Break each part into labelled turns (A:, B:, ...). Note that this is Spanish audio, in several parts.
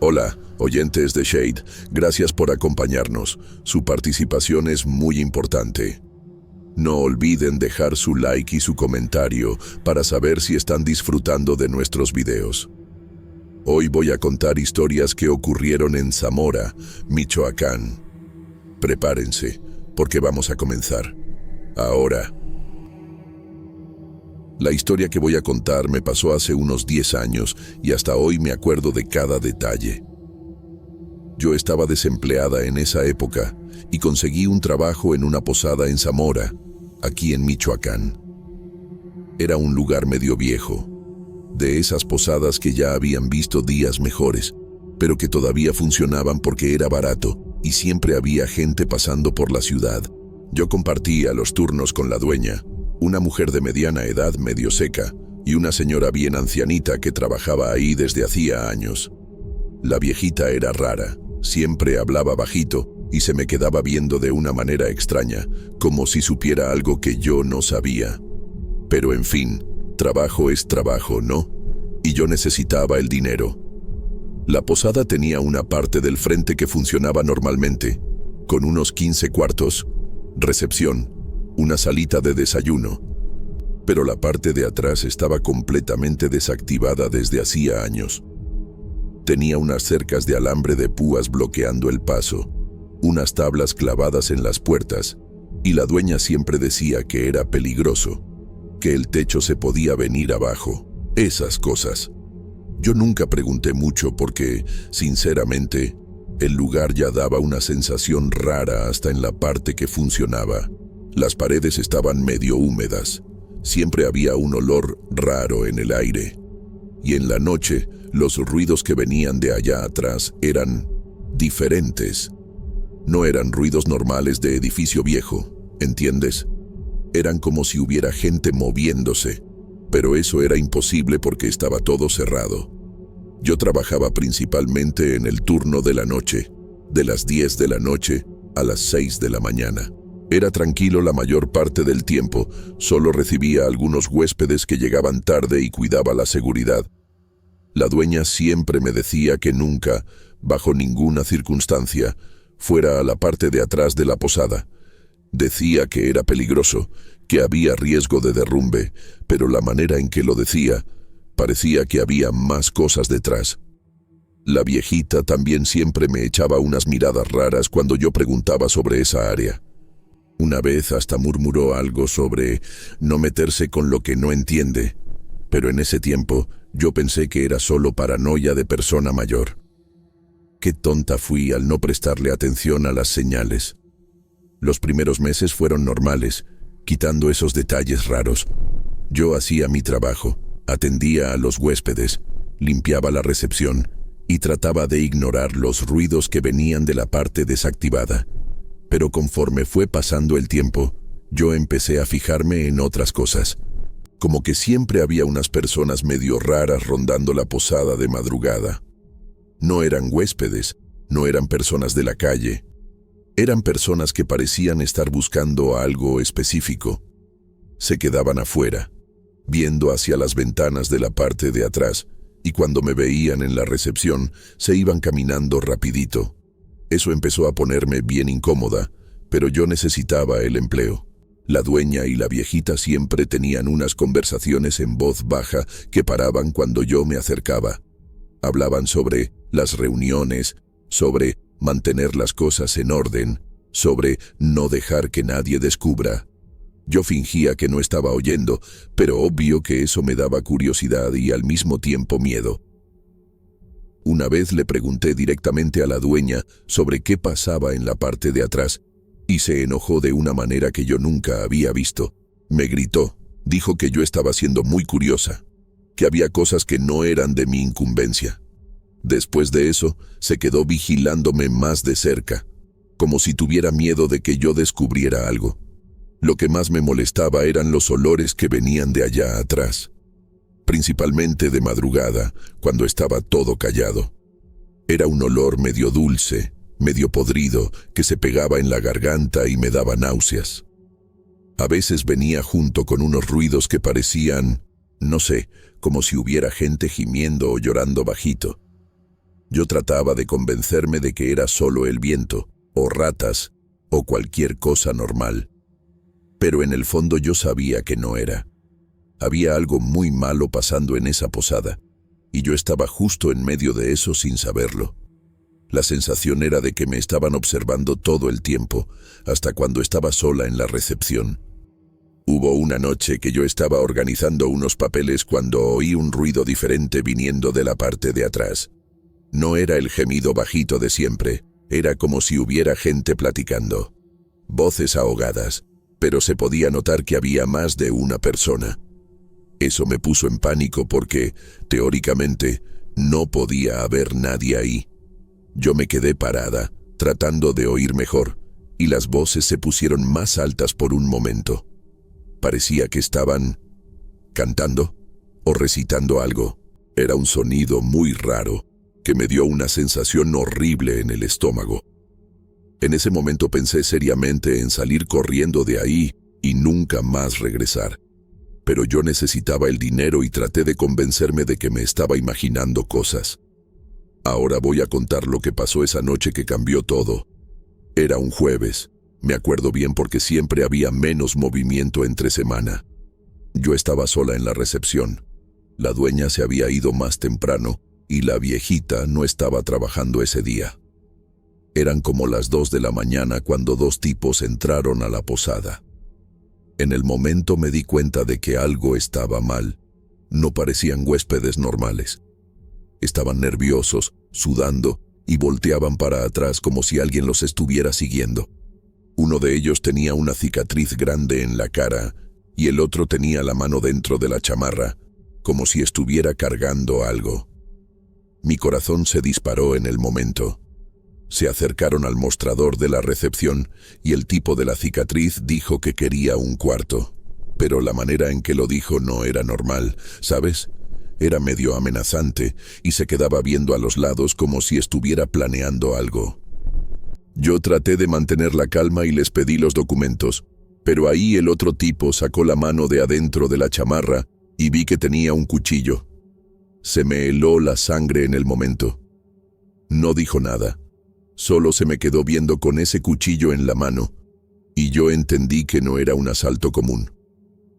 A: Hola, oyentes de Shade, gracias por acompañarnos. Su participación es muy importante. No olviden dejar su like y su comentario para saber si están disfrutando de nuestros videos. Hoy voy a contar historias que ocurrieron en Zamora, Michoacán. Prepárense, porque vamos a comenzar. Ahora. La historia que voy a contar me pasó hace unos 10 años y hasta hoy me acuerdo de cada detalle. Yo estaba desempleada en esa época y conseguí un trabajo en una posada en Zamora, aquí en Michoacán. Era un lugar medio viejo, de esas posadas que ya habían visto días mejores, pero que todavía funcionaban porque era barato y siempre había gente pasando por la ciudad. Yo compartía los turnos con la dueña, una mujer de mediana edad medio seca y una señora bien ancianita que trabajaba ahí desde hacía años. La viejita era rara, siempre hablaba bajito y se me quedaba viendo de una manera extraña, como si supiera algo que yo no sabía. Pero en fin, trabajo es trabajo, ¿no? Y yo necesitaba el dinero. La posada tenía una parte del frente que funcionaba normalmente, con unos 15 cuartos, recepción, una salita de desayuno. Pero la parte de atrás estaba completamente desactivada desde hacía años. Tenía unas cercas de alambre de púas bloqueando el paso, unas tablas clavadas en las puertas, y la dueña siempre decía que era peligroso, que el techo se podía venir abajo, esas cosas. Yo nunca pregunté mucho porque, sinceramente, el lugar ya daba una sensación rara hasta en la parte que funcionaba. Las paredes estaban medio húmedas, siempre había un olor raro en el aire, y en la noche los ruidos que venían de allá atrás eran diferentes. No eran ruidos normales de edificio viejo, ¿entiendes? Eran como si hubiera gente moviéndose, pero eso era imposible porque estaba todo cerrado. Yo trabajaba principalmente en el turno de la noche, de las 10 de la noche a las 6 de la mañana. Era tranquilo la mayor parte del tiempo, solo recibía algunos huéspedes que llegaban tarde y cuidaba la seguridad. La dueña siempre me decía que nunca, bajo ninguna circunstancia, fuera a la parte de atrás de la posada. Decía que era peligroso, que había riesgo de derrumbe, pero la manera en que lo decía, parecía que había más cosas detrás. La viejita también siempre me echaba unas miradas raras cuando yo preguntaba sobre esa área. Una vez hasta murmuró algo sobre no meterse con lo que no entiende, pero en ese tiempo yo pensé que era solo paranoia de persona mayor. Qué tonta fui al no prestarle atención a las señales. Los primeros meses fueron normales, quitando esos detalles raros. Yo hacía mi trabajo, atendía a los huéspedes, limpiaba la recepción y trataba de ignorar los ruidos que venían de la parte desactivada. Pero conforme fue pasando el tiempo, yo empecé a fijarme en otras cosas. Como que siempre había unas personas medio raras rondando la posada de madrugada. No eran huéspedes, no eran personas de la calle. Eran personas que parecían estar buscando algo específico. Se quedaban afuera, viendo hacia las ventanas de la parte de atrás, y cuando me veían en la recepción, se iban caminando rapidito. Eso empezó a ponerme bien incómoda, pero yo necesitaba el empleo. La dueña y la viejita siempre tenían unas conversaciones en voz baja que paraban cuando yo me acercaba. Hablaban sobre las reuniones, sobre mantener las cosas en orden, sobre no dejar que nadie descubra. Yo fingía que no estaba oyendo, pero obvio que eso me daba curiosidad y al mismo tiempo miedo. Una vez le pregunté directamente a la dueña sobre qué pasaba en la parte de atrás y se enojó de una manera que yo nunca había visto. Me gritó, dijo que yo estaba siendo muy curiosa, que había cosas que no eran de mi incumbencia. Después de eso, se quedó vigilándome más de cerca, como si tuviera miedo de que yo descubriera algo. Lo que más me molestaba eran los olores que venían de allá atrás. Principalmente de madrugada, cuando estaba todo callado. Era un olor medio dulce, medio podrido, que se pegaba en la garganta y me daba náuseas. A veces venía junto con unos ruidos que parecían, no sé, como si hubiera gente gimiendo o llorando bajito. Yo trataba de convencerme de que era solo el viento, o ratas, o cualquier cosa normal. Pero en el fondo yo sabía que no era. Había algo muy malo pasando en esa posada, y yo estaba justo en medio de eso sin saberlo. La sensación era de que me estaban observando todo el tiempo, hasta cuando estaba sola en la recepción. Hubo una noche que yo estaba organizando unos papeles cuando oí un ruido diferente viniendo de la parte de atrás. No era el gemido bajito de siempre, era como si hubiera gente platicando. Voces ahogadas, pero se podía notar que había más de una persona. Eso me puso en pánico porque, teóricamente, no podía haber nadie ahí. Yo me quedé parada, tratando de oír mejor, y las voces se pusieron más altas por un momento. Parecía que estaban cantando o recitando algo. Era un sonido muy raro, que me dio una sensación horrible en el estómago. En ese momento pensé seriamente en salir corriendo de ahí y nunca más regresar. Pero yo necesitaba el dinero y traté de convencerme de que me estaba imaginando cosas. Ahora voy a contar lo que pasó esa noche que cambió todo. Era un jueves. Me acuerdo bien porque siempre había menos movimiento entre semana. Yo estaba sola en la recepción. La dueña se había ido más temprano y la viejita no estaba trabajando ese día. Eran como las 2 de la mañana cuando 2 tipos entraron a la posada. En el momento me di cuenta de que algo estaba mal. No parecían huéspedes normales. Estaban nerviosos, sudando y volteaban para atrás como si alguien los estuviera siguiendo. Uno de ellos tenía una cicatriz grande en la cara y el otro tenía la mano dentro de la chamarra, como si estuviera cargando algo. Mi corazón se disparó en el momento. Se acercaron al mostrador de la recepción y el tipo de la cicatriz dijo que quería un cuarto. Pero la manera en que lo dijo no era normal, ¿sabes? Era medio amenazante y se quedaba viendo a los lados como si estuviera planeando algo. Yo traté de mantener la calma y les pedí los documentos, pero ahí el otro tipo sacó la mano de adentro de la chamarra y vi que tenía un cuchillo. Se me heló la sangre en el momento. No dijo nada, solo se me quedó viendo con ese cuchillo en la mano, y yo entendí que no era un asalto común.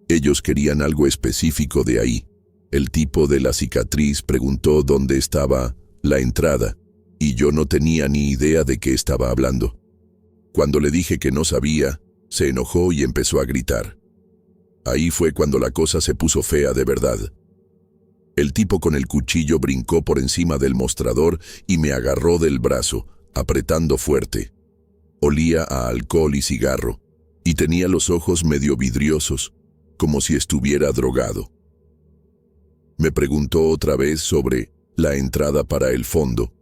A: Ellos querían algo específico de ahí. El tipo de la cicatriz preguntó dónde estaba la entrada, y yo no tenía ni idea de qué estaba hablando. Cuando le dije que no sabía, se enojó y empezó a gritar. Ahí fue cuando la cosa se puso fea de verdad. El tipo con el cuchillo brincó por encima del mostrador y me agarró del brazo, apretando fuerte. Olía a alcohol y cigarro, y tenía los ojos medio vidriosos, como si estuviera drogado. Me preguntó otra vez sobre la entrada para el fondo,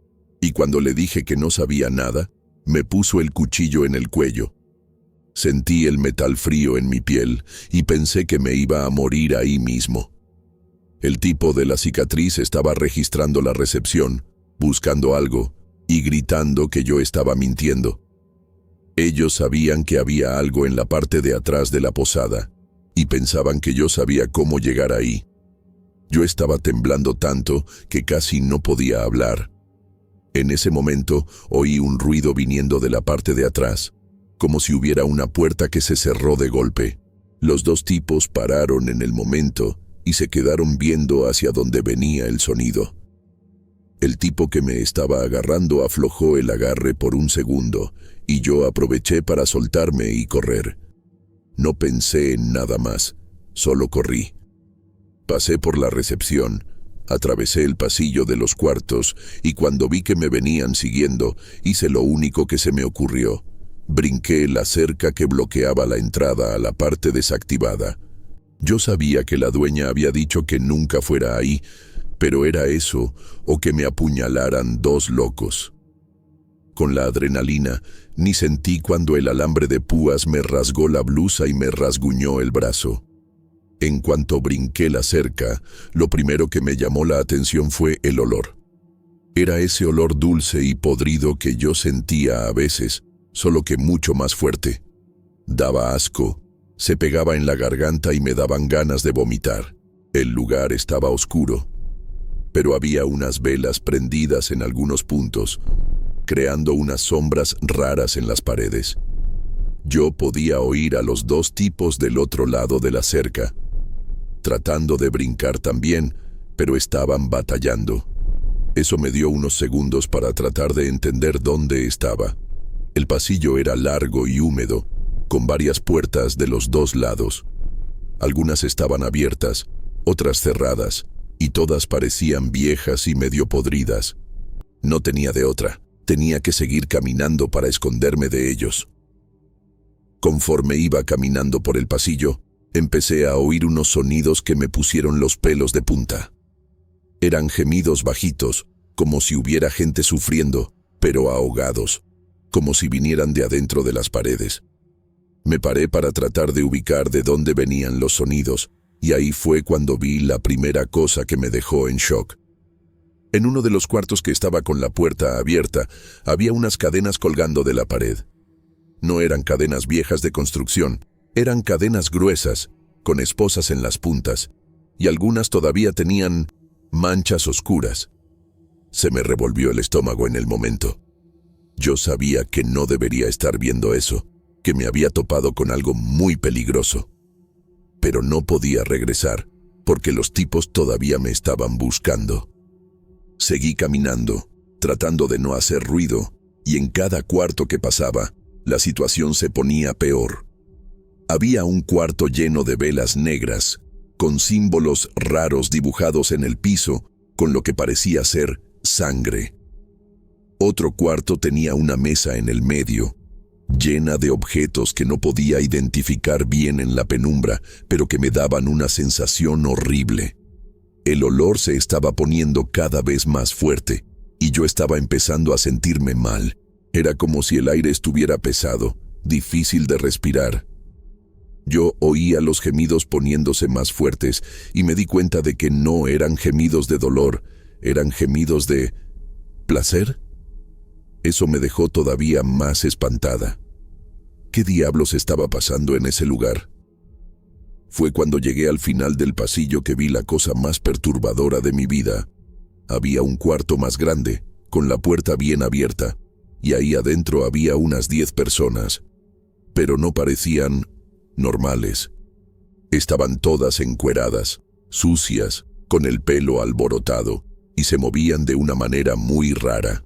A: y cuando le dije que no sabía nada, me puso el cuchillo en el cuello. Sentí el metal frío en mi piel y pensé que me iba a morir ahí mismo. El tipo de la cicatriz estaba registrando la recepción, buscando algo y gritando que yo estaba mintiendo. Ellos sabían que había algo en la parte de atrás de la posada y pensaban que yo sabía cómo llegar ahí. Yo estaba temblando tanto que casi no podía hablar. En ese momento oí un ruido viniendo de la parte de atrás, como si hubiera una puerta que se cerró de golpe. Los 2 tipos pararon en el momento y se quedaron viendo hacia donde venía el sonido. El tipo que me estaba agarrando aflojó el agarre por un segundo y yo aproveché para soltarme y correr. No pensé en nada más, solo corrí. Pasé por la recepción, atravesé el pasillo de los cuartos y cuando vi que me venían siguiendo, hice lo único que se me ocurrió. Brinqué la cerca que bloqueaba la entrada a la parte desactivada. Yo sabía que la dueña había dicho que nunca fuera ahí, pero era eso o que me apuñalaran 2 locos. Con la adrenalina, ni sentí cuando el alambre de púas me rasgó la blusa y me rasguñó el brazo. En cuanto brinqué la cerca, lo primero que me llamó la atención fue el olor. Era ese olor dulce y podrido que yo sentía a veces, solo que mucho más fuerte. Daba asco, se pegaba en la garganta y me daban ganas de vomitar. El lugar estaba oscuro. pero había unas velas prendidas en algunos puntos, creando unas sombras raras en las paredes. Yo podía oír a los dos tipos del otro lado de la cerca, tratando de brincar también, pero estaban batallando. Eso me dio unos segundos para tratar de entender dónde estaba. El pasillo era largo y húmedo, con varias puertas de los dos lados. Algunas estaban abiertas, otras cerradas, y todas parecían viejas y medio podridas. No tenía de otra, tenía que seguir caminando para esconderme de ellos. Conforme iba caminando por el pasillo, empecé a oír unos sonidos que me pusieron los pelos de punta. Eran gemidos bajitos, como si hubiera gente sufriendo, pero ahogados, como si vinieran de adentro de las paredes. Me paré para tratar de ubicar de dónde venían los sonidos, y ahí fue cuando vi la primera cosa que me dejó en shock. En uno de los cuartos que estaba con la puerta abierta, había unas cadenas colgando de la pared. No eran cadenas viejas de construcción, eran cadenas gruesas, con esposas en las puntas, y algunas todavía tenían manchas oscuras. Se me revolvió el estómago en el momento. Yo sabía que no debería estar viendo eso, que me había topado con algo muy peligroso. Pero no podía regresar, porque los tipos todavía me estaban buscando. Seguí caminando, tratando de no hacer ruido, y en cada cuarto que pasaba, la situación se ponía peor. Había un cuarto lleno de velas negras, con símbolos raros dibujados en el piso, con lo que parecía ser sangre. Otro cuarto tenía una mesa en el medio, llena de objetos que no podía identificar bien en la penumbra, pero que me daban una sensación horrible. El olor se estaba poniendo cada vez más fuerte, y yo estaba empezando a sentirme mal. Era como si el aire estuviera pesado, difícil de respirar. Yo oía los gemidos poniéndose más fuertes, y me di cuenta de que no eran gemidos de dolor, eran gemidos de placer. Eso me dejó todavía más espantada. ¿Qué diablos estaba pasando en ese lugar? Fue cuando llegué al final del pasillo que vi la cosa más perturbadora de mi vida. Había un cuarto más grande, con la puerta bien abierta, y ahí adentro había unas 10 personas, pero no parecían normales. Estaban todas encueradas, sucias, con el pelo alborotado, y se movían de una manera muy rara.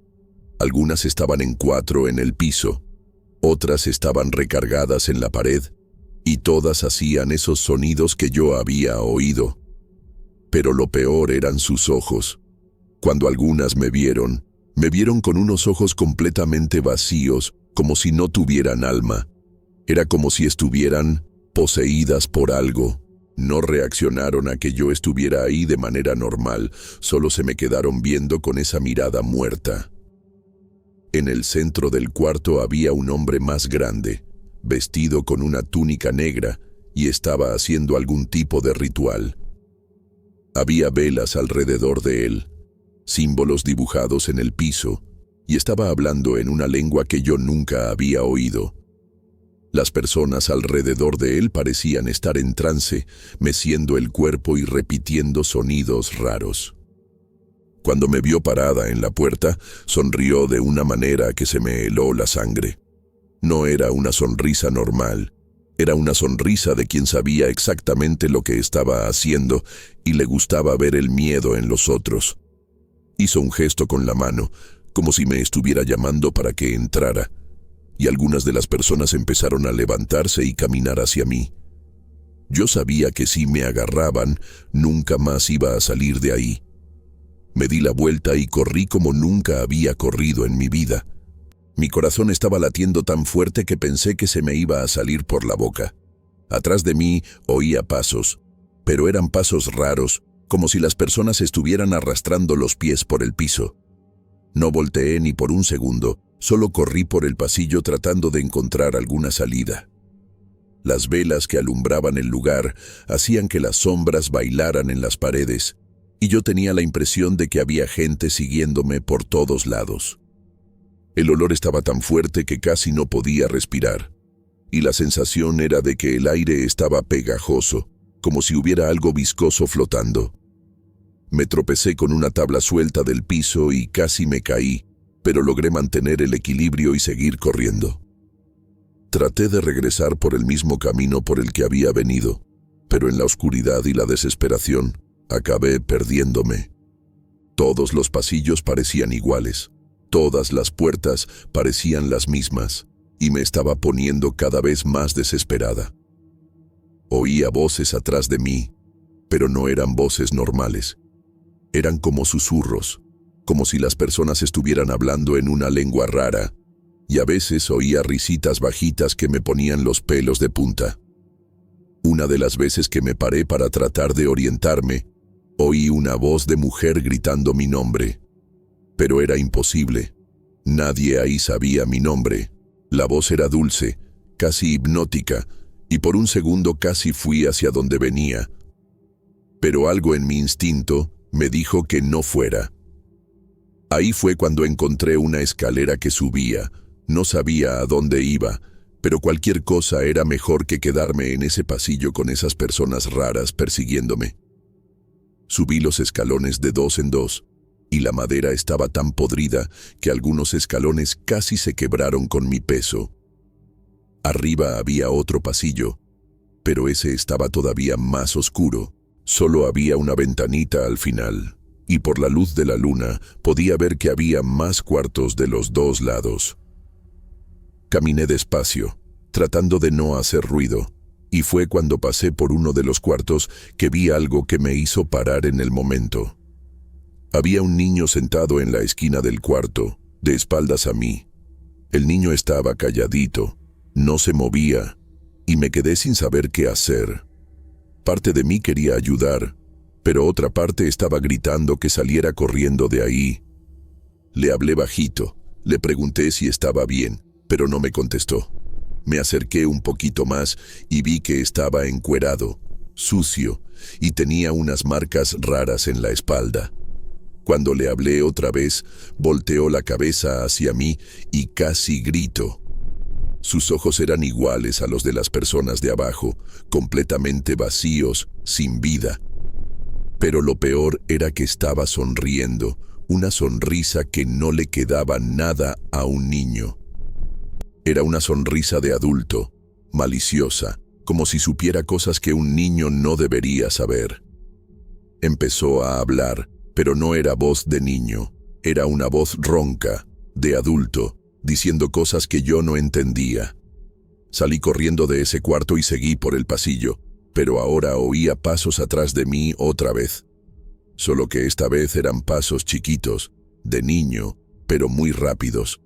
A: Algunas estaban en 4 en el piso, otras estaban recargadas en la pared, y todas hacían esos sonidos que yo había oído. Pero lo peor eran sus ojos. Cuando algunas me vieron con unos ojos completamente vacíos, como si no tuvieran alma. Era como si estuvieran poseídas por algo. No reaccionaron a que yo estuviera ahí de manera normal, solo se me quedaron viendo con esa mirada muerta. En el centro del cuarto había un hombre más grande, vestido con una túnica negra, y estaba haciendo algún tipo de ritual. Había velas alrededor de él, símbolos dibujados en el piso, y estaba hablando en una lengua que yo nunca había oído. Las personas alrededor de él parecían estar en trance, meciendo el cuerpo y repitiendo sonidos raros. Cuando me vio parada en la puerta, sonrió de una manera que se me heló la sangre. No era una sonrisa normal, era una sonrisa de quien sabía exactamente lo que estaba haciendo y le gustaba ver el miedo en los otros. Hizo un gesto con la mano, como si me estuviera llamando para que entrara, y algunas de las personas empezaron a levantarse y caminar hacia mí. Yo sabía que si me agarraban, nunca más iba a salir de ahí. Me di la vuelta y corrí como nunca había corrido en mi vida. Mi corazón estaba latiendo tan fuerte que pensé que se me iba a salir por la boca. Atrás de mí oía pasos, pero eran pasos raros, como si las personas estuvieran arrastrando los pies por el piso. No volteé ni por un segundo, solo corrí por el pasillo tratando de encontrar alguna salida. Las velas que alumbraban el lugar hacían que las sombras bailaran en las paredes, y yo tenía la impresión de que había gente siguiéndome por todos lados. El olor estaba tan fuerte que casi no podía respirar, y la sensación era de que el aire estaba pegajoso, como si hubiera algo viscoso flotando. Me tropecé con una tabla suelta del piso y casi me caí, pero logré mantener el equilibrio y seguir corriendo. Traté de regresar por el mismo camino por el que había venido, pero en la oscuridad y la desesperación acabé perdiéndome. Todos los pasillos parecían iguales, todas las puertas parecían las mismas, y me estaba poniendo cada vez más desesperada. Oía voces atrás de mí, pero no eran voces normales. Eran como susurros, como si las personas estuvieran hablando en una lengua rara, y a veces oía risitas bajitas que me ponían los pelos de punta. Una de las veces que me paré para tratar de orientarme, oí una voz de mujer gritando mi nombre. Pero era imposible. Nadie ahí sabía mi nombre. La voz era dulce, casi hipnótica, y por un segundo casi fui hacia donde venía. Pero algo en mi instinto me dijo que no fuera. Ahí fue cuando encontré una escalera que subía. No sabía a dónde iba, pero cualquier cosa era mejor que quedarme en ese pasillo con esas personas raras persiguiéndome. Subí los escalones de 2 en 2, y la madera estaba tan podrida que algunos escalones casi se quebraron con mi peso. Arriba había otro pasillo, pero ese estaba todavía más oscuro. Solo había una ventanita al final, y por la luz de la luna podía ver que había más cuartos de los 2 lados. Caminé despacio, tratando de no hacer ruido, y fue cuando pasé por uno de los cuartos que vi algo que me hizo parar en el momento. Había un niño sentado en la esquina del cuarto, de espaldas a mí. El niño estaba calladito, no se movía, y me quedé sin saber qué hacer. Parte de mí quería ayudar, pero otra parte estaba gritando que saliera corriendo de ahí. Le hablé bajito, le pregunté si estaba bien, pero no me contestó. Me acerqué un poquito más y vi que estaba encuerado, sucio, y tenía unas marcas raras en la espalda. Cuando le hablé otra vez, volteó la cabeza hacia mí y casi grito. Sus ojos eran iguales a los de las personas de abajo, completamente vacíos, sin vida. Pero lo peor era que estaba sonriendo, una sonrisa que no le quedaba nada a un niño. Era una sonrisa de adulto, maliciosa, como si supiera cosas que un niño no debería saber. Empezó a hablar, pero no era voz de niño, era una voz ronca, de adulto, diciendo cosas que yo no entendía. Salí corriendo de ese cuarto y seguí por el pasillo, pero ahora oía pasos atrás de mí otra vez. Solo que esta vez eran pasos chiquitos, de niño, pero muy rápidos.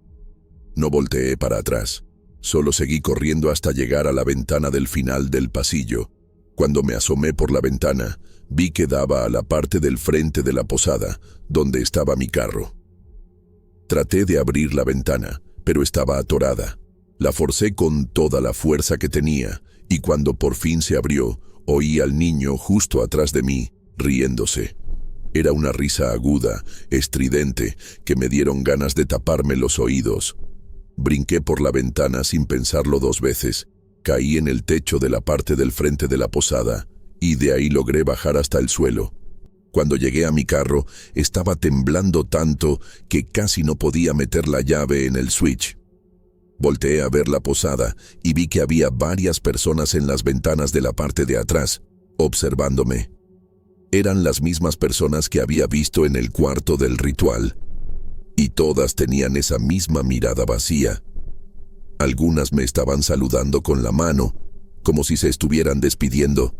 A: No volteé para atrás, solo seguí corriendo hasta llegar a la ventana del final del pasillo. Cuando me asomé por la ventana, vi que daba a la parte del frente de la posada, donde estaba mi carro. Traté de abrir la ventana, pero estaba atorada. La forcé con toda la fuerza que tenía, y cuando por fin se abrió, oí al niño justo atrás de mí, riéndose. Era una risa aguda, estridente, que me dieron ganas de taparme los oídos. Brinqué por la ventana sin pensarlo 2 veces, caí en el techo de la parte del frente de la posada, y de ahí logré bajar hasta el suelo. Cuando llegué a mi carro, estaba temblando tanto que casi no podía meter la llave en el switch. Volteé a ver la posada y vi que había varias personas en las ventanas de la parte de atrás, observándome. Eran las mismas personas que había visto en el cuarto del ritual, y todas tenían esa misma mirada vacía. Algunas me estaban saludando con la mano, como si se estuvieran despidiendo,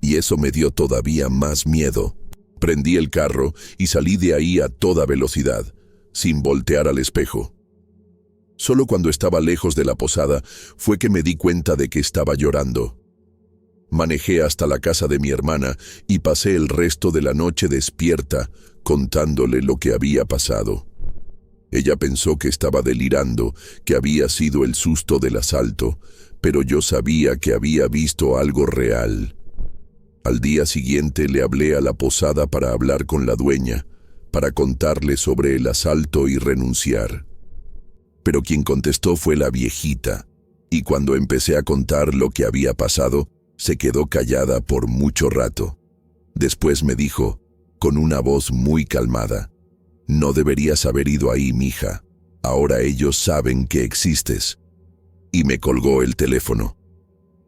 A: y eso me dio todavía más miedo. Prendí el carro y salí de ahí a toda velocidad, sin voltear al espejo. Solo cuando estaba lejos de la posada fue que me di cuenta de que estaba llorando. Manejé hasta la casa de mi hermana y pasé el resto de la noche despierta, contándole lo que había pasado. Ella pensó que estaba delirando, que había sido el susto del asalto, pero yo sabía que había visto algo real. Al día siguiente le hablé a la posada para hablar con la dueña, para contarle sobre el asalto y renunciar. Pero quien contestó fue la viejita, y cuando empecé a contar lo que había pasado, se quedó callada por mucho rato. Después me dijo, con una voz muy calmada. «No deberías haber ido ahí, mija. Ahora ellos saben que existes». Y me colgó el teléfono.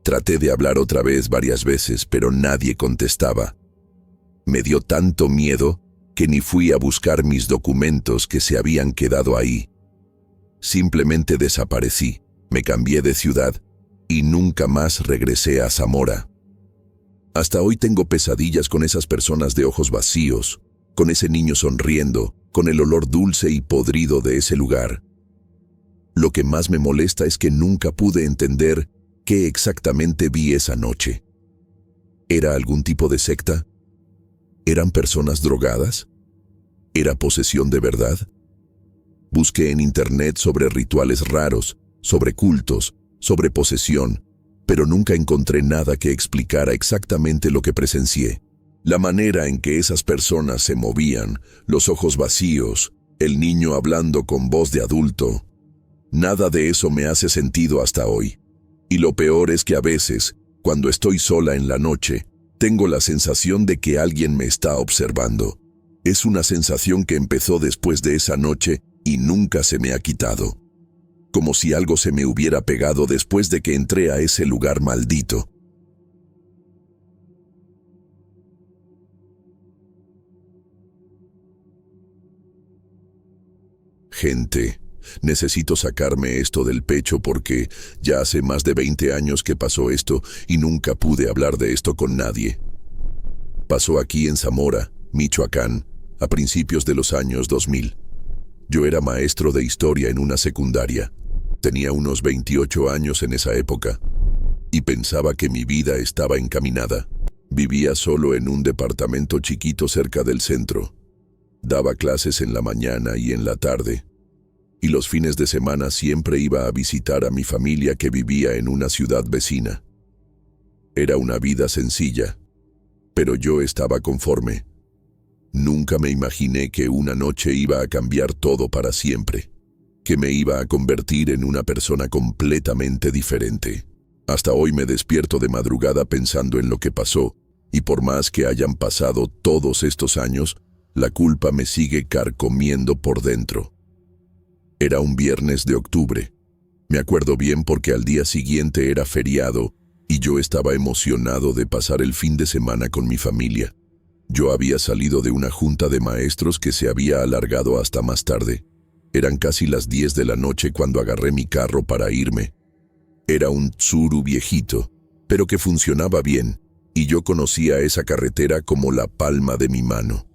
A: Traté de hablar otra vez varias veces, pero nadie contestaba. Me dio tanto miedo que ni fui a buscar mis documentos que se habían quedado ahí. Simplemente desaparecí, me cambié de ciudad y nunca más regresé a Zamora. Hasta hoy tengo pesadillas con esas personas de ojos vacíos, con ese niño sonriendo, con el olor dulce y podrido de ese lugar. Lo que más me molesta es que nunca pude entender qué exactamente vi esa noche. ¿Era algún tipo de secta? ¿Eran personas drogadas? ¿Era posesión de verdad? Busqué en internet sobre rituales raros, sobre cultos, sobre posesión, pero nunca encontré nada que explicara exactamente lo que presencié. La manera en que esas personas se movían, los ojos vacíos, el niño hablando con voz de adulto. Nada de eso me hace sentido hasta hoy. Y lo peor es que a veces, cuando estoy sola en la noche, tengo la sensación de que alguien me está observando. Es una sensación que empezó después de esa noche y nunca se me ha quitado. Como si algo se me hubiera pegado después de que entré a ese lugar maldito. Gente, necesito sacarme esto del pecho porque ya hace más de 20 años que pasó esto y nunca pude hablar de esto con nadie. Pasó aquí en Zamora, Michoacán, a principios de los años 2000. Yo era maestro de historia en una secundaria. Tenía unos 28 años en esa época y pensaba que mi vida estaba encaminada. Vivía solo en un departamento chiquito cerca del centro. Daba clases en la mañana y en la tarde, y los fines de semana siempre iba a visitar a mi familia que vivía en una ciudad vecina. Era una vida sencilla, pero yo estaba conforme. Nunca me imaginé que una noche iba a cambiar todo para siempre, que me iba a convertir en una persona completamente diferente. Hasta hoy me despierto de madrugada pensando en lo que pasó, y por más que hayan pasado todos estos años, la culpa me sigue carcomiendo por dentro. Era un viernes de octubre. Me acuerdo bien porque al día siguiente era feriado y yo estaba emocionado de pasar el fin de semana con mi familia. Yo había salido de una junta de maestros que se había alargado hasta más tarde. Eran casi las 10 de la noche cuando agarré mi carro para irme. Era un Tsuru viejito, pero que funcionaba bien, y yo conocía esa carretera como la palma de mi mano.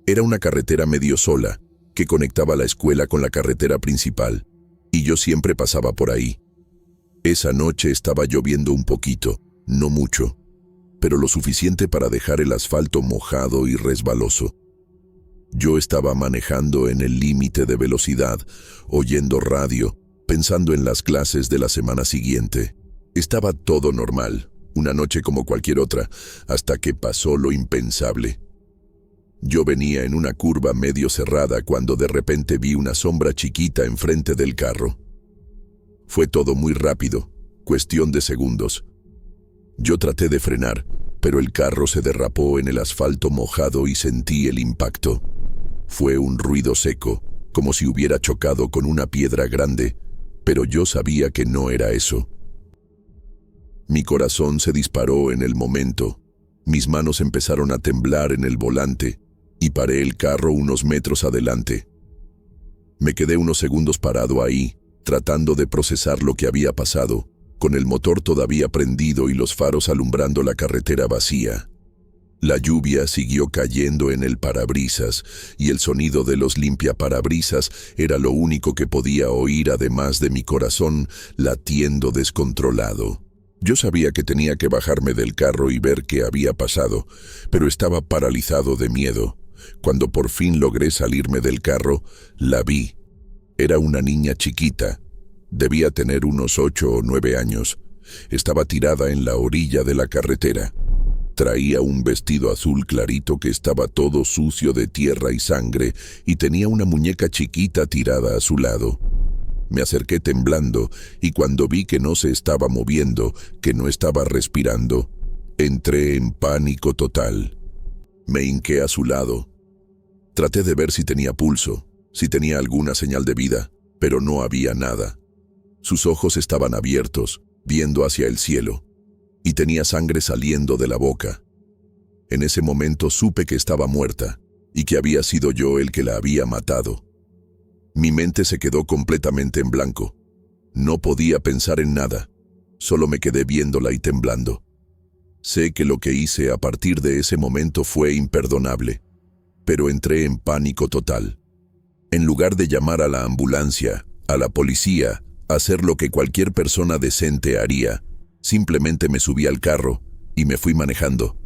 A: Era una carretera medio sola, que conectaba la escuela con la carretera principal, y yo siempre pasaba por ahí. Esa noche estaba lloviendo un poquito, no mucho, pero lo suficiente para dejar el asfalto mojado y resbaloso. Yo estaba manejando en el límite de velocidad, oyendo radio, pensando en las clases de la semana siguiente. Estaba todo normal, una noche como cualquier otra, hasta que pasó lo impensable. Yo venía en una curva medio cerrada cuando de repente vi una sombra chiquita enfrente del carro. Fue todo muy rápido, cuestión de segundos. Yo traté de frenar, pero el carro se derrapó en el asfalto mojado y sentí el impacto. Fue un ruido seco, como si hubiera chocado con una piedra grande, pero yo sabía que no era eso. Mi corazón se disparó en el momento. Mis manos empezaron a temblar en el volante y paré el carro unos metros adelante. Me quedé unos segundos parado ahí, tratando de procesar lo que había pasado, con el motor todavía prendido y los faros alumbrando la carretera vacía. La lluvia siguió cayendo en el parabrisas y el sonido de los limpiaparabrisas era lo único que podía oír, además de mi corazón latiendo descontrolado. Yo sabía que tenía que bajarme del carro y ver qué había pasado, pero estaba paralizado de miedo. Cuando por fin logré salirme del carro, la vi. Era una niña chiquita. Debía tener unos 8 o 9 años. Estaba tirada en la orilla de la carretera. Traía un vestido azul clarito que estaba todo sucio de tierra y sangre y tenía una muñeca chiquita tirada a su lado. Me acerqué temblando y cuando vi que no se estaba moviendo, que no estaba respirando, entré en pánico total. Me hinqué a su lado. Traté de ver si tenía pulso, si tenía alguna señal de vida, pero no había nada. Sus ojos estaban abiertos, viendo hacia el cielo, y tenía sangre saliendo de la boca. En ese momento supe que estaba muerta, y que había sido yo el que la había matado. Mi mente se quedó completamente en blanco. No podía pensar en nada, solo me quedé viéndola y temblando. Sé que lo que hice a partir de ese momento fue imperdonable, pero entré en pánico total. En lugar de llamar a la ambulancia, a la policía, hacer lo que cualquier persona decente haría, simplemente me subí al carro y me fui manejando.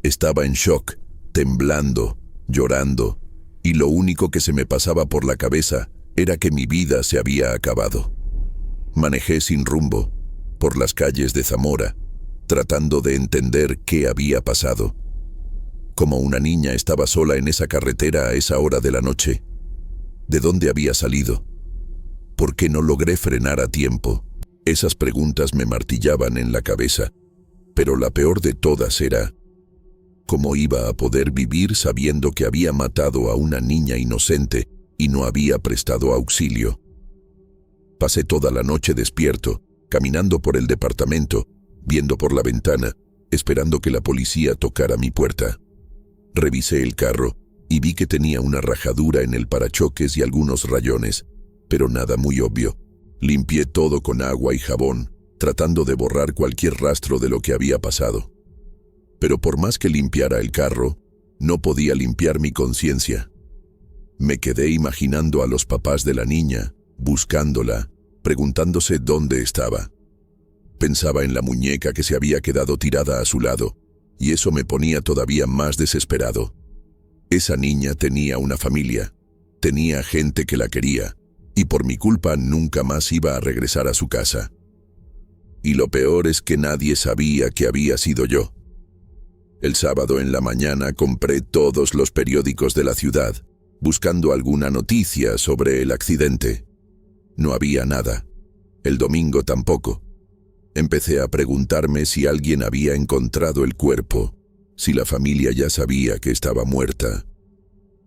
A: Estaba en shock, temblando, llorando, y lo único que se me pasaba por la cabeza era que mi vida se había acabado. Manejé sin rumbo, por las calles de Zamora, tratando de entender qué había pasado. Como una niña estaba sola en esa carretera a esa hora de la noche. ¿De dónde había salido? ¿Por qué no logré frenar a tiempo? Esas preguntas me martillaban en la cabeza, pero la peor de todas era: ¿cómo iba a poder vivir sabiendo que había matado a una niña inocente y no había prestado auxilio? Pasé toda la noche despierto, caminando por el departamento, viendo por la ventana, esperando que la policía tocara mi puerta. Revisé el carro y vi que tenía una rajadura en el parachoques y algunos rayones, pero nada muy obvio. Limpié todo con agua y jabón, tratando de borrar cualquier rastro de lo que había pasado. Pero por más que limpiara el carro, no podía limpiar mi conciencia. Me quedé imaginando a los papás de la niña, buscándola, preguntándose dónde estaba. Pensaba en la muñeca que se había quedado tirada a su lado, y eso me ponía todavía más desesperado. Esa niña tenía una familia, tenía gente que la quería, y por mi culpa nunca más iba a regresar a su casa. Y lo peor es que nadie sabía que había sido yo. El sábado en la mañana compré todos los periódicos de la ciudad, buscando alguna noticia sobre el accidente. No había nada. El domingo tampoco. Empecé a preguntarme si alguien había encontrado el cuerpo, si la familia ya sabía que estaba muerta.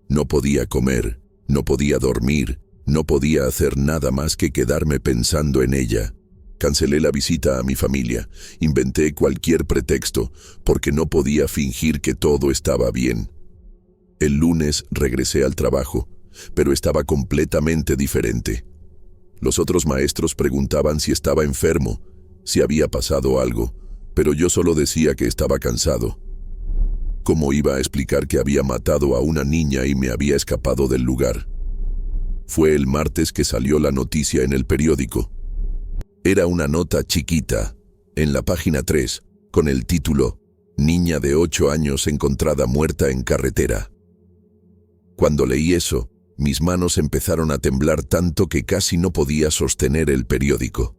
A: No podía comer, no podía dormir, no podía hacer nada más que quedarme pensando en ella. Cancelé la visita a mi familia, inventé cualquier pretexto, porque no podía fingir que todo estaba bien. El lunes regresé al trabajo, pero estaba completamente diferente. Los otros maestros preguntaban si estaba enfermo, si había pasado algo, pero yo solo decía que estaba cansado. ¿Cómo iba a explicar que había matado a una niña y me había escapado del lugar? Fue el martes que salió la noticia en el periódico. Era una nota chiquita, en la página 3, con el título: Niña de 8 años encontrada muerta en carretera. Cuando leí eso, mis manos empezaron a temblar tanto que casi no podía sostener el periódico.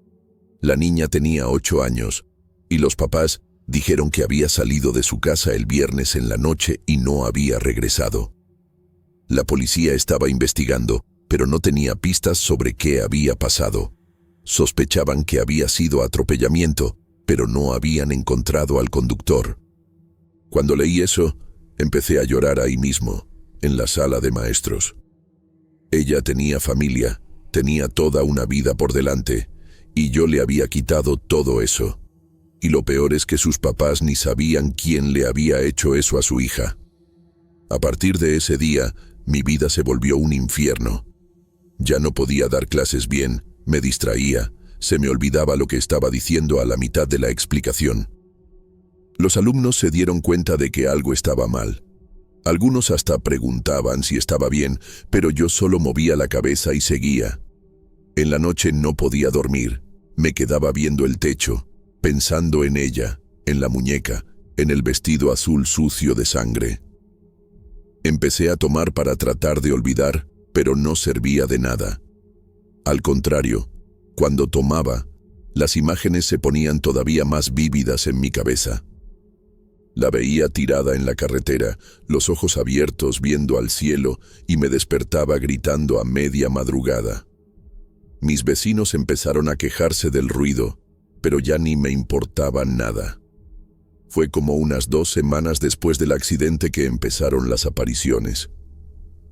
A: La niña tenía 8 años, y los papás dijeron que había salido de su casa el viernes en la noche y no había regresado. La policía estaba investigando, pero no tenía pistas sobre qué había pasado. Sospechaban que había sido atropellamiento, pero no habían encontrado al conductor. Cuando leí eso, empecé a llorar ahí mismo, en la sala de maestros. Ella tenía familia, tenía toda una vida por delante, y yo le había quitado todo eso. Y lo peor es que sus papás ni sabían quién le había hecho eso a su hija. A partir de ese día, mi vida se volvió un infierno. Ya no podía dar clases bien, me distraía, se me olvidaba lo que estaba diciendo a la mitad de la explicación. Los alumnos se dieron cuenta de que algo estaba mal. Algunos hasta preguntaban si estaba bien, pero yo solo movía la cabeza y seguía. En la noche no podía dormir, me quedaba viendo el techo, pensando en ella, en la muñeca, en el vestido azul sucio de sangre. Empecé a tomar para tratar de olvidar, pero no servía de nada. Al contrario, cuando tomaba, las imágenes se ponían todavía más vívidas en mi cabeza. La veía tirada en la carretera, los ojos abiertos viendo al cielo, y me despertaba gritando a media madrugada. Mis vecinos empezaron a quejarse del ruido, pero ya ni me importaba nada. Fue como unas 2 semanas después del accidente que empezaron las apariciones.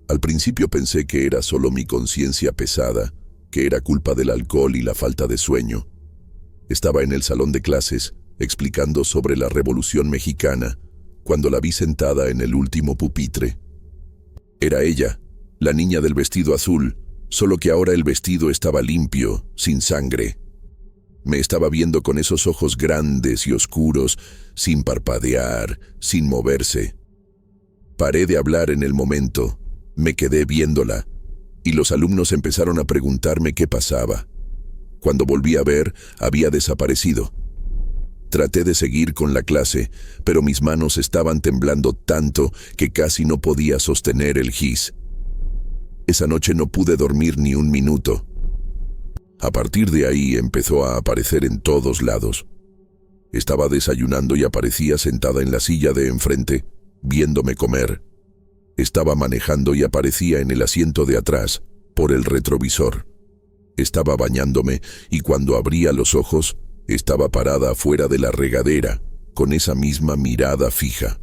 A: Al principio pensé que era solo mi conciencia pesada, que era culpa del alcohol y la falta de sueño. Estaba en el salón de clases, explicando sobre la Revolución Mexicana, cuando la vi sentada en el último pupitre. Era ella, la niña del vestido azul, solo que ahora el vestido estaba limpio, sin sangre. Me estaba viendo con esos ojos grandes y oscuros, sin parpadear, sin moverse. Paré de hablar en el momento, me quedé viéndola, y los alumnos empezaron a preguntarme qué pasaba. Cuando volví a ver, había desaparecido. Traté de seguir con la clase, pero mis manos estaban temblando tanto que casi no podía sostener el gis. Esa noche no pude dormir ni un minuto. A partir de ahí empezó a aparecer en todos lados. Estaba desayunando y aparecía sentada en la silla de enfrente, viéndome comer. Estaba manejando y aparecía en el asiento de atrás, por el retrovisor. Estaba bañándome y cuando abría los ojos, estaba parada afuera de la regadera, con esa misma mirada fija.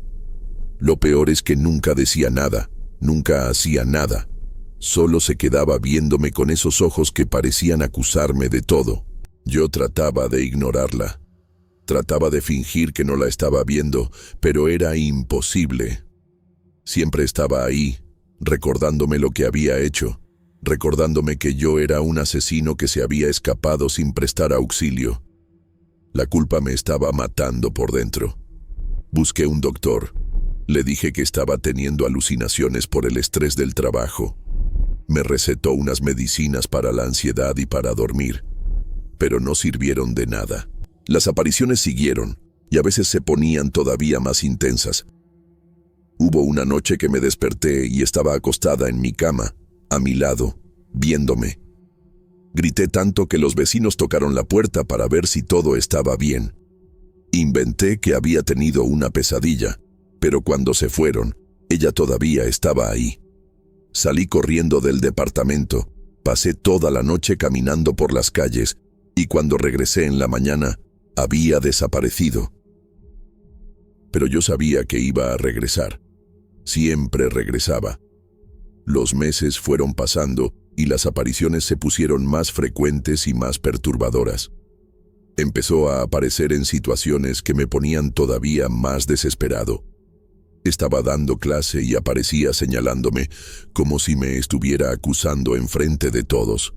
A: Lo peor es que nunca decía nada, nunca hacía nada. Solo se quedaba viéndome con esos ojos que parecían acusarme de todo. Yo trataba de ignorarla. Trataba de fingir que no la estaba viendo, pero era imposible. Siempre estaba ahí, recordándome lo que había hecho, recordándome que yo era un asesino que se había escapado sin prestar auxilio. La culpa me estaba matando por dentro. Busqué un doctor. Le dije que estaba teniendo alucinaciones por el estrés del trabajo. Me recetó unas medicinas para la ansiedad y para dormir, pero no sirvieron de nada. Las apariciones siguieron, y a veces se ponían todavía más intensas. Hubo una noche que me desperté y estaba acostada en mi cama, a mi lado, viéndome. Grité tanto que los vecinos tocaron la puerta para ver si todo estaba bien. Inventé que había tenido una pesadilla, pero cuando se fueron, ella todavía estaba ahí. Salí corriendo del departamento, pasé toda la noche caminando por las calles y cuando regresé en la mañana, había desaparecido. Pero yo sabía que iba a regresar. Siempre regresaba. Los meses fueron pasando y las apariciones se pusieron más frecuentes y más perturbadoras. Empezó a aparecer en situaciones que me ponían todavía más desesperado. Estaba dando clase y aparecía señalándome, como si me estuviera acusando enfrente de todos.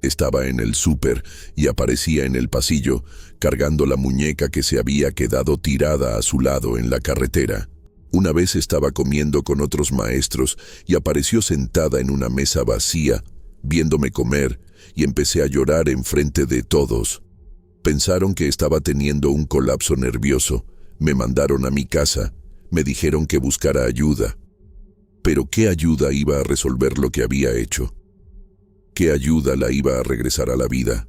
A: Estaba en el súper y aparecía en el pasillo, cargando la muñeca que se había quedado tirada a su lado en la carretera. Una vez estaba comiendo con otros maestros y apareció sentada en una mesa vacía, viéndome comer, y empecé a llorar enfrente de todos. Pensaron que estaba teniendo un colapso nervioso, me mandaron a mi casa. Me dijeron que buscara ayuda. Pero ¿qué ayuda iba a resolver lo que había hecho? ¿Qué ayuda la iba a regresar a la vida?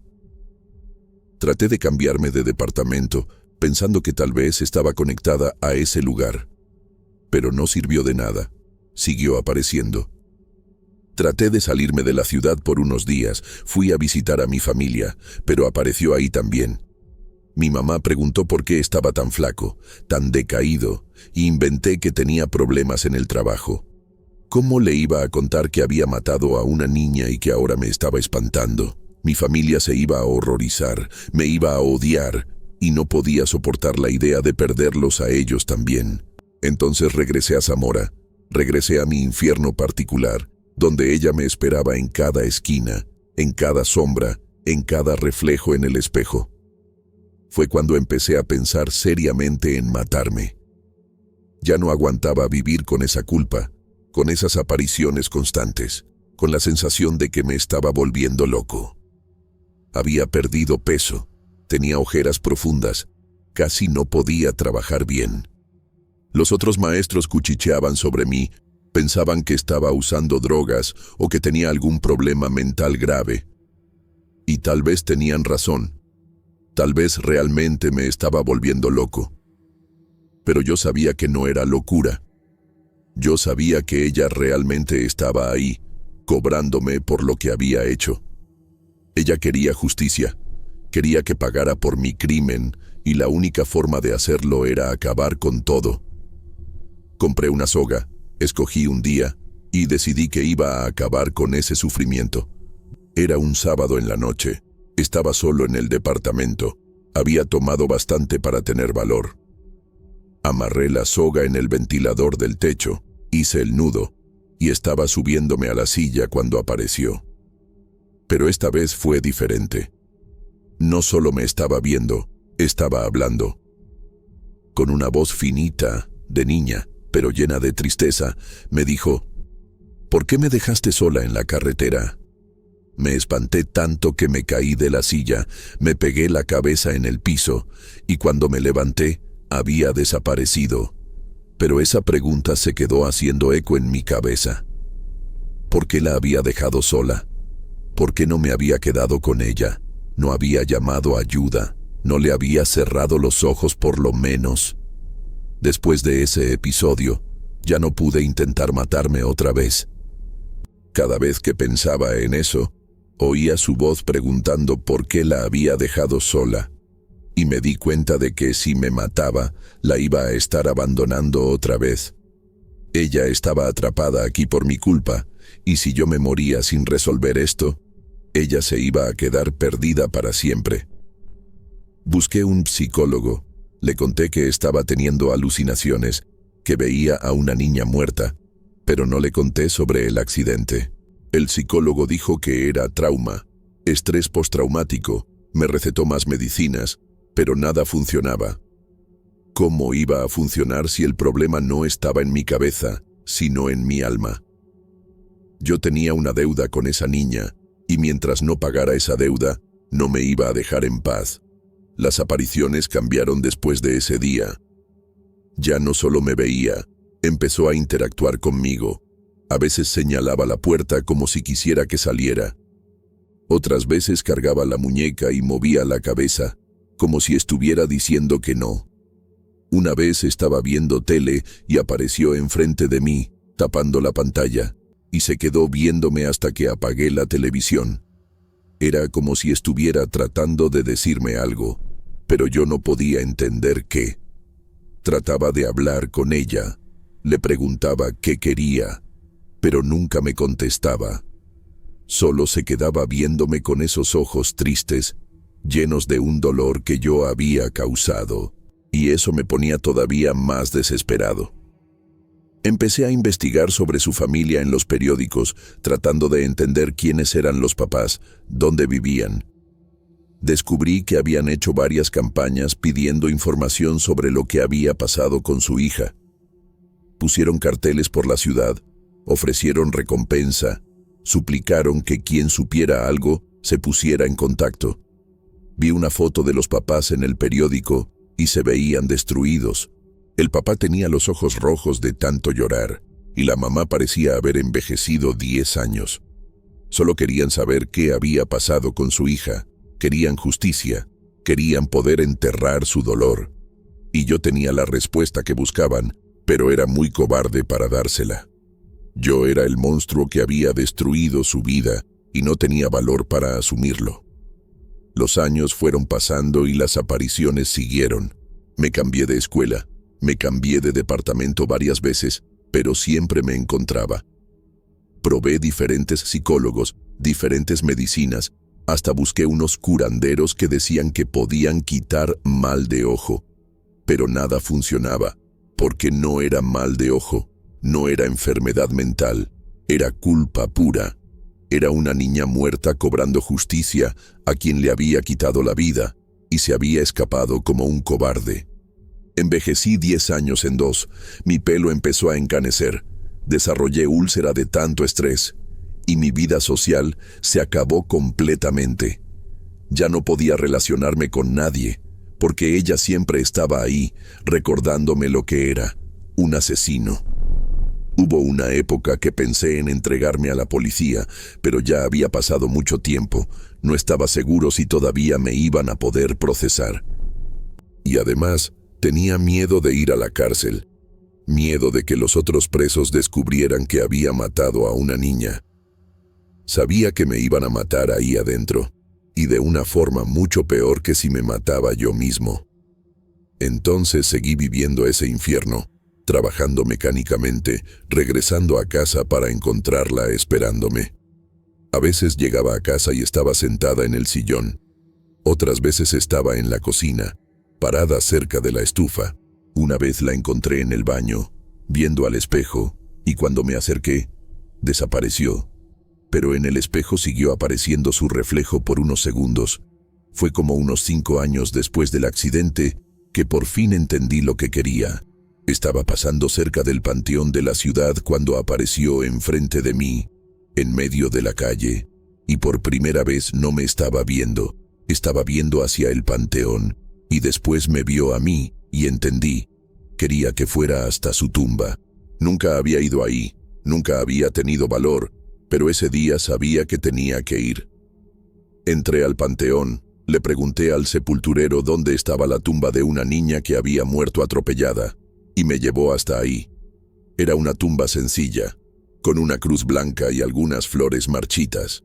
A: Traté de cambiarme de departamento, pensando que tal vez estaba conectada a ese lugar. Pero no sirvió de nada. Siguió apareciendo. Traté de salirme de la ciudad por unos días. Fui a visitar a mi familia, pero apareció ahí también. Mi mamá preguntó por qué estaba tan flaco, tan decaído, y inventé que tenía problemas en el trabajo. ¿Cómo le iba a contar que había matado a una niña y que ahora me estaba espantando? Mi familia se iba a horrorizar, me iba a odiar, y no podía soportar la idea de perderlos a ellos también. Entonces regresé a Zamora, regresé a mi infierno particular, donde ella me esperaba en cada esquina, en cada sombra, en cada reflejo en el espejo. Fue cuando empecé a pensar seriamente en matarme. Ya no aguantaba vivir con esa culpa, con esas apariciones constantes, con la sensación de que me estaba volviendo loco. Había perdido peso, tenía ojeras profundas, casi no podía trabajar bien. Los otros maestros cuchicheaban sobre mí, pensaban que estaba usando drogas o que tenía algún problema mental grave. Y tal vez tenían razón. Tal vez realmente me estaba volviendo loco. Pero yo sabía que no era locura. Yo sabía que ella realmente estaba ahí, cobrándome por lo que había hecho. Ella quería justicia, quería que pagara por mi crimen y la única forma de hacerlo era acabar con todo. Compré una soga, escogí un día y decidí que iba a acabar con ese sufrimiento. Era un sábado en la noche. Estaba solo en el departamento. Había tomado bastante para tener valor. Amarré la soga en el ventilador del techo, hice el nudo y estaba subiéndome a la silla cuando apareció. Pero esta vez fue diferente. No solo me estaba viendo, estaba hablando. Con una voz finita, de niña, pero llena de tristeza, me dijo: ¿por qué me dejaste sola en la carretera? Me espanté tanto que me caí de la silla, me pegué la cabeza en el piso y cuando me levanté, había desaparecido. Pero esa pregunta se quedó haciendo eco en mi cabeza. ¿Por qué la había dejado sola? ¿Por qué no me había quedado con ella? No había llamado ayuda, no le había cerrado los ojos por lo menos. Después de ese episodio, ya no pude intentar matarme otra vez. Cada vez que pensaba en eso, oía su voz preguntando por qué la había dejado sola, y me di cuenta de que si me mataba, la iba a estar abandonando otra vez. Ella estaba atrapada aquí por mi culpa, y si yo me moría sin resolver esto, ella se iba a quedar perdida para siempre. Busqué un psicólogo, le conté que estaba teniendo alucinaciones, que veía a una niña muerta, pero no le conté sobre el accidente. El psicólogo dijo que era trauma, estrés postraumático, me recetó más medicinas, pero nada funcionaba. ¿Cómo iba a funcionar si el problema no estaba en mi cabeza, sino en mi alma? Yo tenía una deuda con esa niña, y mientras no pagara esa deuda, no me iba a dejar en paz. Las apariciones cambiaron después de ese día. Ya no solo me veía, empezó a interactuar conmigo. A veces señalaba la puerta como si quisiera que saliera. Otras veces cargaba la muñeca y movía la cabeza, como si estuviera diciendo que no. Una vez estaba viendo tele y apareció enfrente de mí, tapando la pantalla, y se quedó viéndome hasta que apagué la televisión. Era como si estuviera tratando de decirme algo, pero yo no podía entender qué. Trataba de hablar con ella, le preguntaba qué quería, pero nunca me contestaba. Solo se quedaba viéndome con esos ojos tristes, llenos de un dolor que yo había causado, y eso me ponía todavía más desesperado. Empecé a investigar sobre su familia en los periódicos, tratando de entender quiénes eran los papás, dónde vivían. Descubrí que habían hecho varias campañas pidiendo información sobre lo que había pasado con su hija. Pusieron carteles por la ciudad, ofrecieron recompensa, suplicaron que quien supiera algo se pusiera en contacto. Vi una foto de los papás en el periódico y se veían destruidos. El papá tenía los ojos rojos de tanto llorar, y la mamá parecía haber envejecido 10 años. Solo querían saber qué había pasado con su hija, querían justicia, querían poder enterrar su dolor. Y yo tenía la respuesta que buscaban, pero era muy cobarde para dársela. Yo era el monstruo que había destruido su vida, y no tenía valor para asumirlo. Los años fueron pasando y las apariciones siguieron. Me cambié de escuela. Me cambié de departamento varias veces, pero siempre me encontraba. Probé diferentes psicólogos, diferentes medicinas, hasta busqué unos curanderos que decían que podían quitar mal de ojo. Pero nada funcionaba, porque no era mal de ojo, no era enfermedad mental, era culpa pura. Era una niña muerta cobrando justicia a quien le había quitado la vida, y se había escapado como un cobarde. Envejecí 10 años en 2, mi pelo empezó a encanecer, desarrollé úlcera de tanto estrés, y mi vida social se acabó completamente. Ya no podía relacionarme con nadie, porque ella siempre estaba ahí, recordándome lo que era, un asesino. Hubo una época que pensé en entregarme a la policía, pero ya había pasado mucho tiempo, no estaba seguro si todavía me iban a poder procesar. Y además, tenía miedo de ir a la cárcel, miedo de que los otros presos descubrieran que había matado a una niña. Sabía que me iban a matar ahí adentro, y de una forma mucho peor que si me mataba yo mismo. Entonces seguí viviendo ese infierno, trabajando mecánicamente, regresando a casa para encontrarla esperándome. A veces llegaba a casa y estaba sentada en el sillón. Otras veces estaba en la cocina, parada cerca de la estufa. Una vez la encontré en el baño, viendo al espejo, y cuando me acerqué, desapareció. Pero en el espejo siguió apareciendo su reflejo por unos segundos. Fue como unos 5 años después del accidente que por fin entendí lo que quería. Estaba pasando cerca del panteón de la ciudad cuando apareció enfrente de mí, en medio de la calle, y por primera vez no me estaba viendo hacia el panteón, y después me vio a mí, y entendí. Quería que fuera hasta su tumba. Nunca había ido ahí, nunca había tenido valor, pero ese día sabía que tenía que ir. Entré al panteón, le pregunté al sepulturero dónde estaba la tumba de una niña que había muerto atropellada, y me llevó hasta ahí. Era una tumba sencilla, con una cruz blanca y algunas flores marchitas.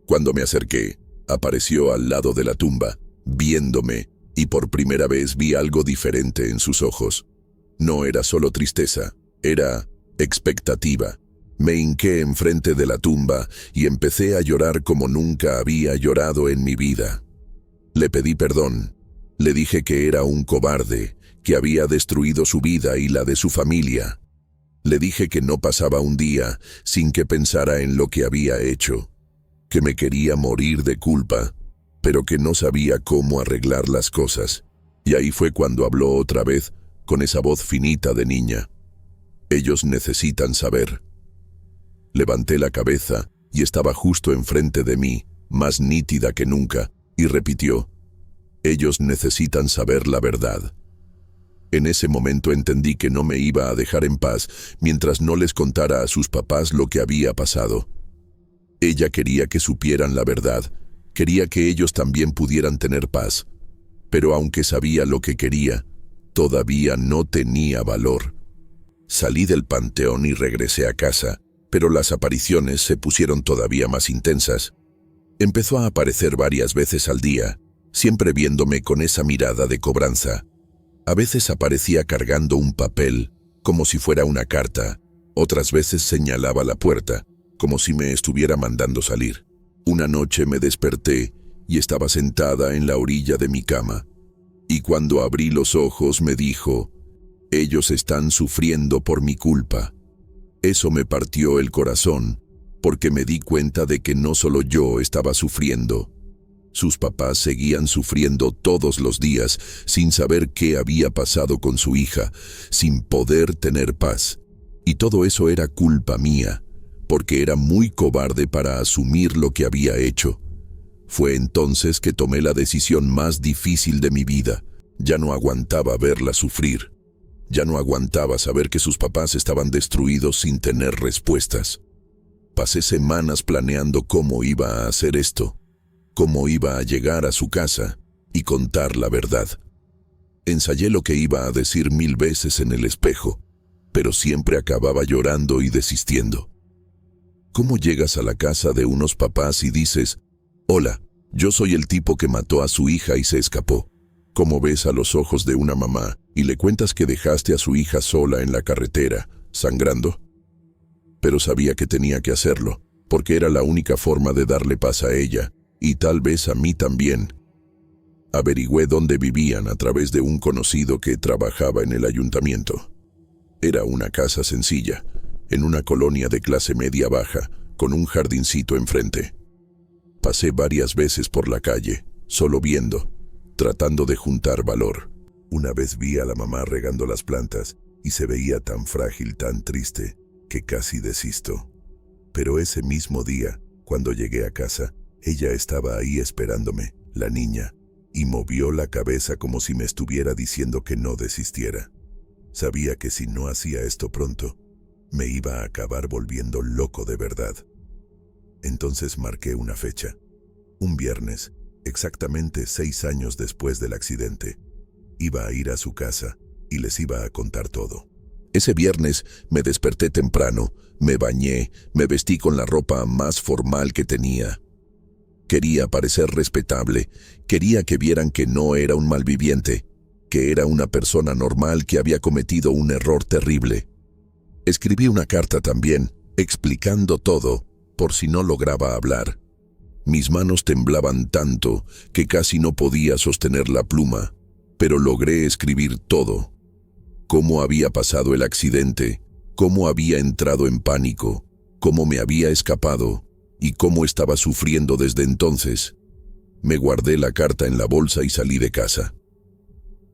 A: Cuando me acerqué, apareció al lado de la tumba, viéndome, y por primera vez vi algo diferente en sus ojos. No era solo tristeza, era expectativa. Me hinqué enfrente de la tumba y empecé a llorar como nunca había llorado en mi vida. Le pedí perdón. Le dije que era un cobarde, que había destruido su vida y la de su familia. Le dije que no pasaba un día sin que pensara en lo que había hecho, que me quería morir de culpa, pero que no sabía cómo arreglar las cosas. Y ahí fue cuando habló otra vez, con esa voz finita de niña. Ellos necesitan saber. Levanté la cabeza y estaba justo enfrente de mí, más nítida que nunca, y repitió: ellos necesitan saber la verdad. En ese momento entendí que no me iba a dejar en paz mientras no les contara a sus papás lo que había pasado. Ella quería que supieran la verdad, quería que ellos también pudieran tener paz, pero aunque sabía lo que quería, todavía no tenía valor. Salí del panteón y regresé a casa, pero las apariciones se pusieron todavía más intensas. Empezó a aparecer varias veces al día, siempre viéndome con esa mirada de cobranza. A veces aparecía cargando un papel, como si fuera una carta. Otras veces señalaba la puerta, como si me estuviera mandando salir. Una noche me desperté y estaba sentada en la orilla de mi cama. Y cuando abrí los ojos me dijo: ellos están sufriendo por mi culpa. Eso me partió el corazón, porque me di cuenta de que no solo yo estaba sufriendo. Sus papás seguían sufriendo todos los días, sin saber qué había pasado con su hija, sin poder tener paz. Y todo eso era culpa mía, porque era muy cobarde para asumir lo que había hecho. Fue entonces que tomé la decisión más difícil de mi vida. Ya no aguantaba verla sufrir. Ya no aguantaba saber que sus papás estaban destruidos sin tener respuestas. Pasé semanas planeando cómo iba a hacer esto, cómo iba a llegar a su casa y contar la verdad. Ensayé lo que iba a decir 1000 veces en el espejo, pero siempre acababa llorando y desistiendo. ¿Cómo llegas a la casa de unos papás y dices: hola, yo soy el tipo que mató a su hija y se escapó? ¿Cómo ves a los ojos de una mamá y le cuentas que dejaste a su hija sola en la carretera, sangrando? Pero sabía que tenía que hacerlo, porque era la única forma de darle paz a ella, y tal vez a mí también. Averigüé dónde vivían a través de un conocido que trabajaba en el ayuntamiento. Era una casa sencilla, en una colonia de clase media baja, con un jardincito enfrente. Pasé varias veces por la calle, solo viendo, tratando de juntar valor. Una vez vi a la mamá regando las plantas y se veía tan frágil, tan triste, que casi desisto. Pero ese mismo día, cuando llegué a casa, ella estaba ahí esperándome, la niña, y movió la cabeza como si me estuviera diciendo que no desistiera. Sabía que si no hacía esto pronto, me iba a acabar volviendo loco de verdad. Entonces marqué una fecha, un viernes, exactamente 6 años después del accidente. Iba a ir a su casa y les iba a contar todo. Ese viernes me desperté temprano, me bañé, me vestí con la ropa más formal que tenía. Quería parecer respetable, quería que vieran que no era un malviviente. que era una persona normal que había cometido un error terrible. Escribí una carta también, explicando todo, por si no lograba hablar. Mis manos temblaban tanto que casi no podía sostener la pluma, pero logré escribir todo. Cómo había pasado el accidente, cómo había entrado en pánico, cómo me había escapado y cómo estaba sufriendo desde entonces. Me guardé la carta en la bolsa y salí de casa.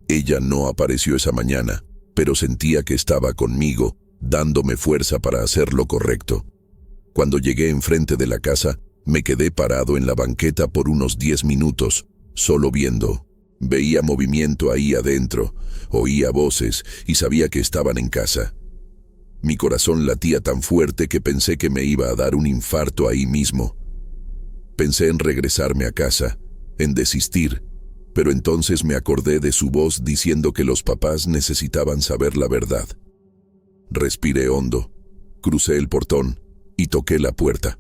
A: Ella no apareció esa mañana, pero sentía que estaba conmigo, dándome fuerza para hacer lo correcto. Cuando llegué enfrente de la casa, me quedé parado en la banqueta por unos 10 minutos, solo viendo. Veía movimiento ahí adentro, oía voces y sabía que estaban en casa. Mi corazón latía tan fuerte que pensé que me iba a dar un infarto ahí mismo. Pensé en regresarme a casa, en desistir, pero entonces me acordé de su voz diciendo que los papás necesitaban saber la verdad. Respiré hondo, crucé el portón y toqué la puerta.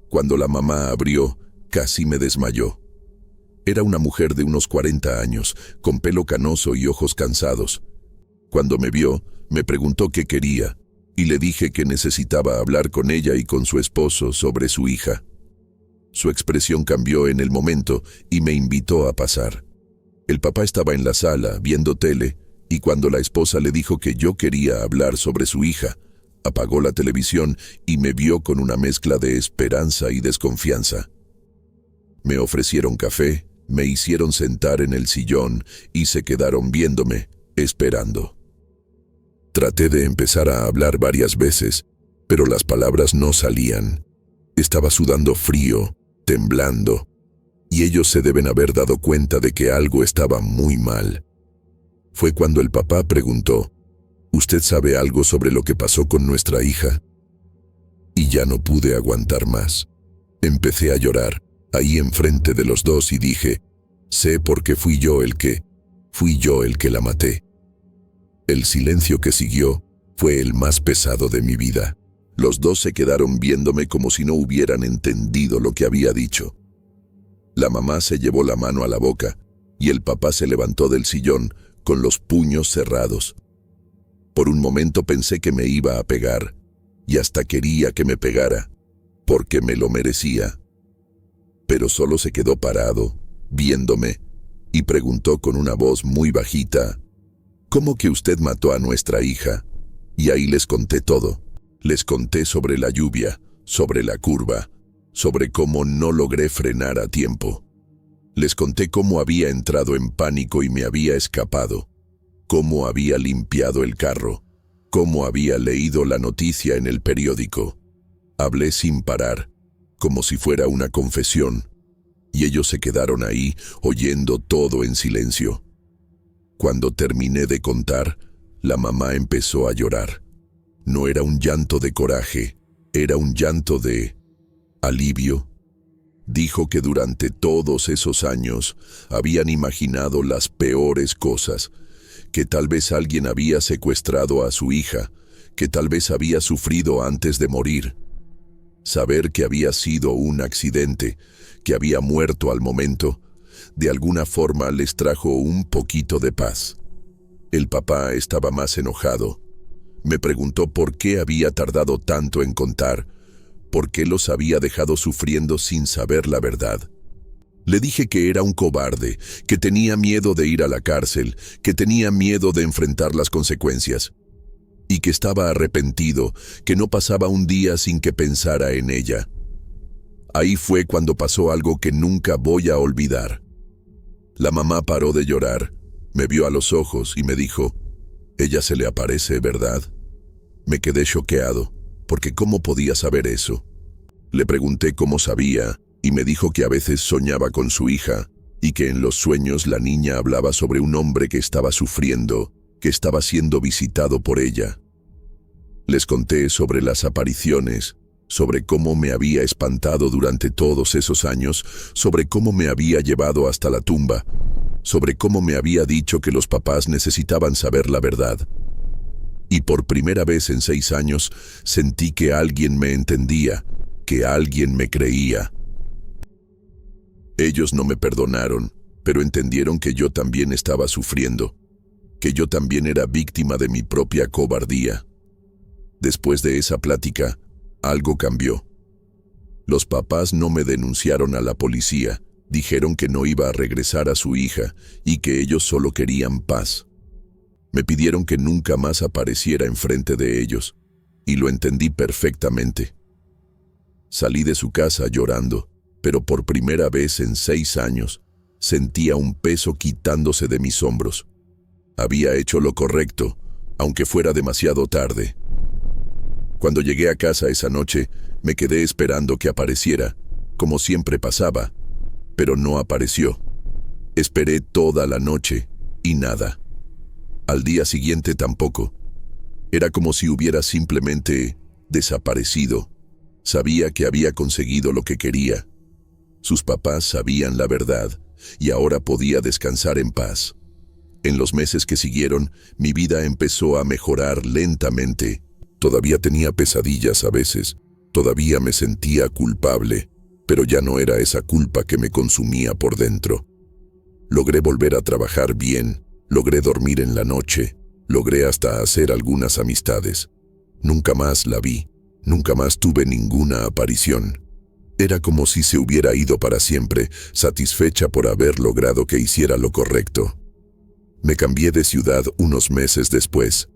A: Cuando la mamá abrió, casi me desmayó. Era una mujer de unos 40 años, con pelo canoso y ojos cansados. Cuando me vio, me preguntó qué quería, y le dije que necesitaba hablar con ella y con su esposo sobre su hija. Su expresión cambió en el momento y me invitó a pasar. El papá estaba en la sala, viendo tele, y cuando la esposa le dijo que yo quería hablar sobre su hija, apagó la televisión y me vio con una mezcla de esperanza y desconfianza. Me ofrecieron café, me hicieron sentar en el sillón y se quedaron viéndome, esperando. Traté de empezar a hablar varias veces, pero las palabras no salían. Estaba sudando frío, temblando, y ellos se deben haber dado cuenta de que algo estaba muy mal. Fue cuando el papá preguntó: ¿Usted sabe algo sobre lo que pasó con nuestra hija? Y ya no pude aguantar más. Empecé a llorar, ahí enfrente de los dos, y dije: sé porque fui yo el que la maté. El silencio que siguió fue el más pesado de mi vida. Los dos se quedaron viéndome como si no hubieran entendido lo que había dicho. La mamá se llevó la mano a la boca y el papá se levantó del sillón con los puños cerrados. Por un momento pensé que me iba a pegar, y hasta quería que me pegara, porque me lo merecía. Pero solo se quedó parado, viéndome, y preguntó con una voz muy bajita: ¿cómo que usted mató a nuestra hija? Y ahí les conté todo. Les conté sobre la lluvia, sobre la curva, sobre cómo no logré frenar a tiempo. Les conté cómo había entrado en pánico y me había escapado, cómo había limpiado el carro, cómo había leído la noticia en el periódico. Hablé sin parar, como si fuera una confesión, y ellos se quedaron ahí, oyendo todo en silencio. Cuando terminé de contar, la mamá empezó a llorar. No era un llanto de coraje, era un llanto de alivio. Dijo que durante todos esos años habían imaginado las peores cosas, que tal vez alguien había secuestrado a su hija, que tal vez había sufrido antes de morir. Saber que había sido un accidente, que había muerto al momento, de alguna forma les trajo un poquito de paz. El papá estaba más enojado. Me preguntó por qué había tardado tanto en contar, por qué los había dejado sufriendo sin saber la verdad. Le dije que era un cobarde, que tenía miedo de ir a la cárcel, que tenía miedo de enfrentar las consecuencias, y que estaba arrepentido, que no pasaba un día sin que pensara en ella. Ahí fue cuando pasó algo que nunca voy a olvidar. La mamá paró de llorar, me vio a los ojos y me dijo: ella se le aparece, ¿verdad? Me quedé choqueado, porque ¿cómo podía saber eso? Le pregunté cómo sabía, y me dijo que a veces soñaba con su hija, y que en los sueños la niña hablaba sobre un hombre que estaba sufriendo, que estaba siendo visitado por ella. Les conté sobre las apariciones, sobre cómo me había espantado durante todos esos años, sobre cómo me había llevado hasta la tumba, sobre cómo me había dicho que los papás necesitaban saber la verdad. Y por primera vez en 6 años sentí que alguien me entendía, que alguien me creía. Ellos no me perdonaron, pero entendieron que yo también estaba sufriendo, que yo también era víctima de mi propia cobardía. Después de esa plática, algo cambió. Los papás no me denunciaron a la policía, dijeron que no iba a regresar a su hija y que ellos solo querían paz. Me pidieron que nunca más apareciera enfrente de ellos, y lo entendí perfectamente. Salí de su casa llorando, pero por primera vez en 6 años, sentía un peso quitándose de mis hombros. Había hecho lo correcto, aunque fuera demasiado tarde. Cuando llegué a casa esa noche, me quedé esperando que apareciera, como siempre pasaba, pero no apareció. Esperé toda la noche y nada. Al día siguiente tampoco. Era como si hubiera simplemente desaparecido. Sabía que había conseguido lo que quería. Sus papás sabían la verdad y ahora podía descansar en paz. En los meses que siguieron, mi vida empezó a mejorar lentamente. Todavía tenía pesadillas a veces, todavía me sentía culpable, pero ya no era esa culpa que me consumía por dentro. Logré volver a trabajar bien, logré dormir en la noche, logré hasta hacer algunas amistades. Nunca más la vi, nunca más tuve ninguna aparición. Era como si se hubiera ido para siempre, satisfecha por haber logrado que hiciera lo correcto. Me cambié de ciudad unos meses después,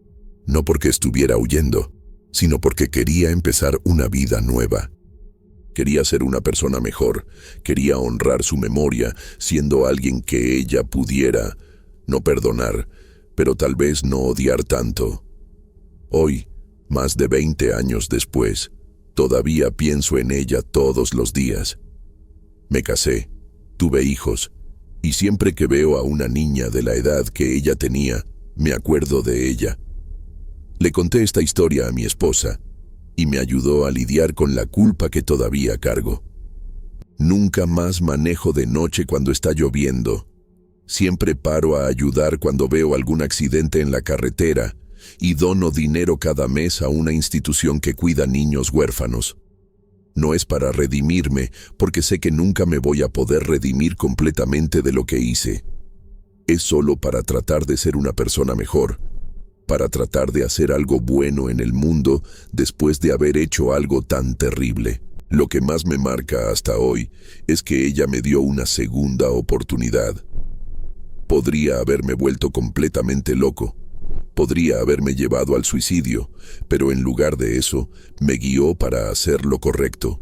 A: no porque estuviera huyendo, sino porque quería empezar una vida nueva. Quería ser una persona mejor, quería honrar su memoria, siendo alguien que ella pudiera, no perdonar, pero tal vez no odiar tanto. Hoy, más de 20 años después, todavía pienso en ella todos los días. Me casé, tuve hijos, y siempre que veo a una niña de la edad que ella tenía, me acuerdo de ella. Le conté esta historia a mi esposa, y me ayudó a lidiar con la culpa que todavía cargo. Nunca más manejo de noche cuando está lloviendo. Siempre paro a ayudar cuando veo algún accidente en la carretera y dono dinero cada mes a una institución que cuida niños huérfanos. No es para redimirme, porque sé que nunca me voy a poder redimir completamente de lo que hice. Es solo para tratar de ser una persona mejor, para tratar de hacer algo bueno en el mundo después de haber hecho algo tan terrible. Lo que más me marca hasta hoy es que ella me dio una segunda oportunidad. Podría haberme vuelto completamente loco, podría haberme llevado al suicidio, pero en lugar de eso, me guió para hacer lo correcto.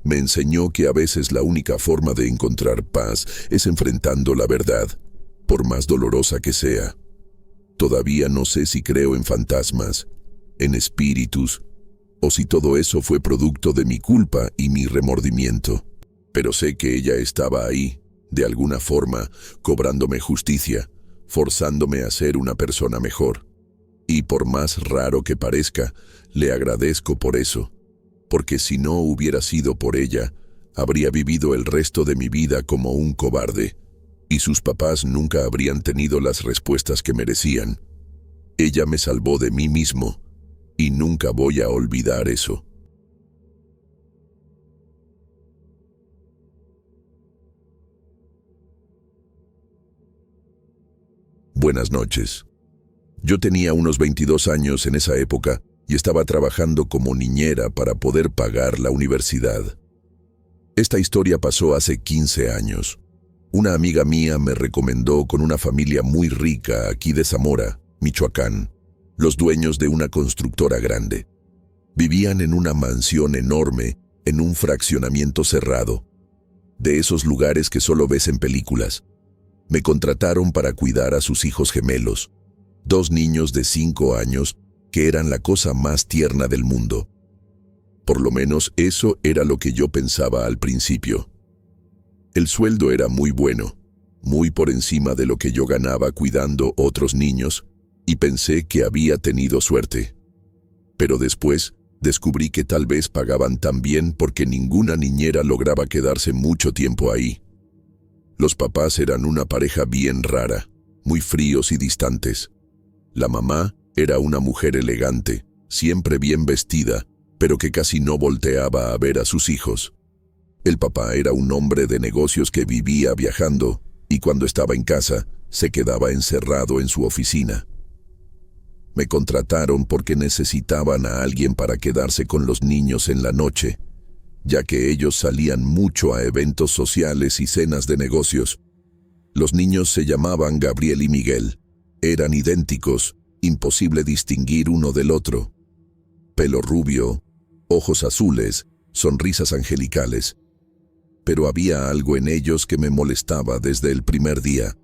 A: Me enseñó que a veces la única forma de encontrar paz es enfrentando la verdad, por más dolorosa que sea. Todavía no sé si creo en fantasmas, en espíritus, o si todo eso fue producto de mi culpa y mi remordimiento. Pero sé que ella estaba ahí, de alguna forma, cobrándome justicia, forzándome a ser una persona mejor. Y por más raro que parezca, le agradezco por eso, porque si no hubiera sido por ella, habría vivido el resto de mi vida como un cobarde, y sus papás nunca habrían tenido las respuestas que merecían. Ella me salvó de mí mismo, y nunca voy a olvidar eso. Buenas noches. Yo tenía unos 22 años en esa época y estaba trabajando como niñera para poder pagar la universidad. Esta historia pasó hace 15 años. Una amiga mía me recomendó con una familia muy rica aquí de Zamora, Michoacán, los dueños de una constructora grande. Vivían en una mansión enorme, en un fraccionamiento cerrado, de esos lugares que solo ves en películas. Me contrataron para cuidar a sus hijos gemelos, 2 niños de 5 años que eran la cosa más tierna del mundo. Por lo menos eso era lo que yo pensaba al principio. El sueldo era muy bueno, muy por encima de lo que yo ganaba cuidando otros niños, y pensé que había tenido suerte. Pero después descubrí que tal vez pagaban tan bien porque ninguna niñera lograba quedarse mucho tiempo ahí. Los papás eran una pareja bien rara, muy fríos y distantes. La mamá era una mujer elegante, siempre bien vestida, pero que casi no volteaba a ver a sus hijos. El papá era un hombre de negocios que vivía viajando, y cuando estaba en casa, se quedaba encerrado en su oficina. Me contrataron porque necesitaban a alguien para quedarse con los niños en la noche, ya que ellos salían mucho a eventos sociales y cenas de negocios. Los niños se llamaban Gabriel y Miguel. Eran idénticos, imposible distinguir uno del otro. Pelo rubio, ojos azules, sonrisas angelicales. Pero había algo en ellos que me molestaba desde el primer día.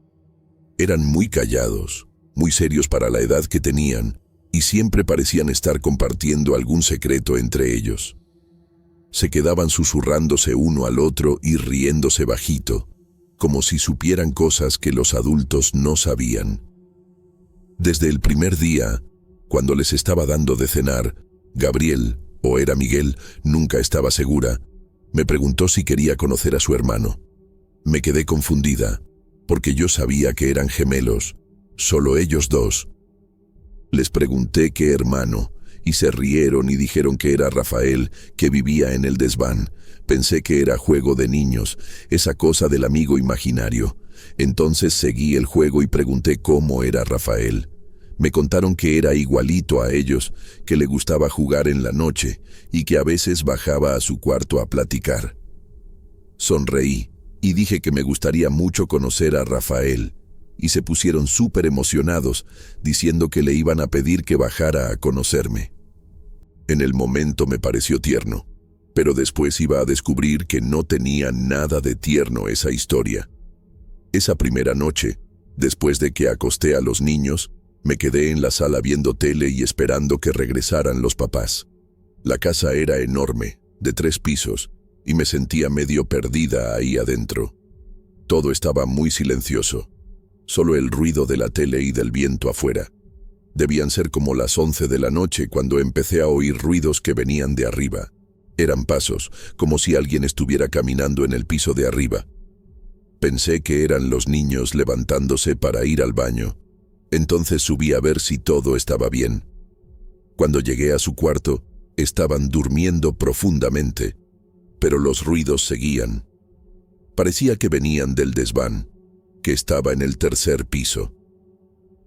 A: Eran muy callados, muy serios para la edad que tenían, y siempre parecían estar compartiendo algún secreto entre ellos. Se quedaban susurrándose uno al otro y riéndose bajito, como si supieran cosas que los adultos no sabían. Desde el primer día, cuando les estaba dando de cenar, Gabriel, o era Miguel, nunca estaba segura, me preguntó si quería conocer a su hermano. Me quedé confundida, porque yo sabía que eran gemelos, solo ellos dos. Les pregunté qué hermano, y se rieron y dijeron que era Rafael, que vivía en el desván. Pensé que era juego de niños, esa cosa del amigo imaginario. Entonces seguí el juego y pregunté cómo era Rafael. Me contaron que era igualito a ellos, que le gustaba jugar en la noche y que a veces bajaba a su cuarto a platicar. Sonreí y dije que me gustaría mucho conocer a Rafael, y se pusieron súper emocionados, diciendo que le iban a pedir que bajara a conocerme. En el momento me pareció tierno, pero después iba a descubrir que no tenía nada de tierno esa historia. Esa primera noche, después de que acosté a los niños, me quedé en la sala viendo tele y esperando que regresaran los papás. La casa era enorme, de 3 pisos, y me sentía medio perdida ahí adentro. Todo estaba muy silencioso, solo el ruido de la tele y del viento afuera. Debían ser como las 11 de la noche cuando empecé a oír ruidos que venían de arriba. Eran pasos, como si alguien estuviera caminando en el piso de arriba. Pensé que eran los niños levantándose para ir al baño. Entonces subí a ver si todo estaba bien. Cuando llegué a su cuarto, estaban durmiendo profundamente, pero los ruidos seguían. Parecía que venían del desván, que estaba en el 3er piso.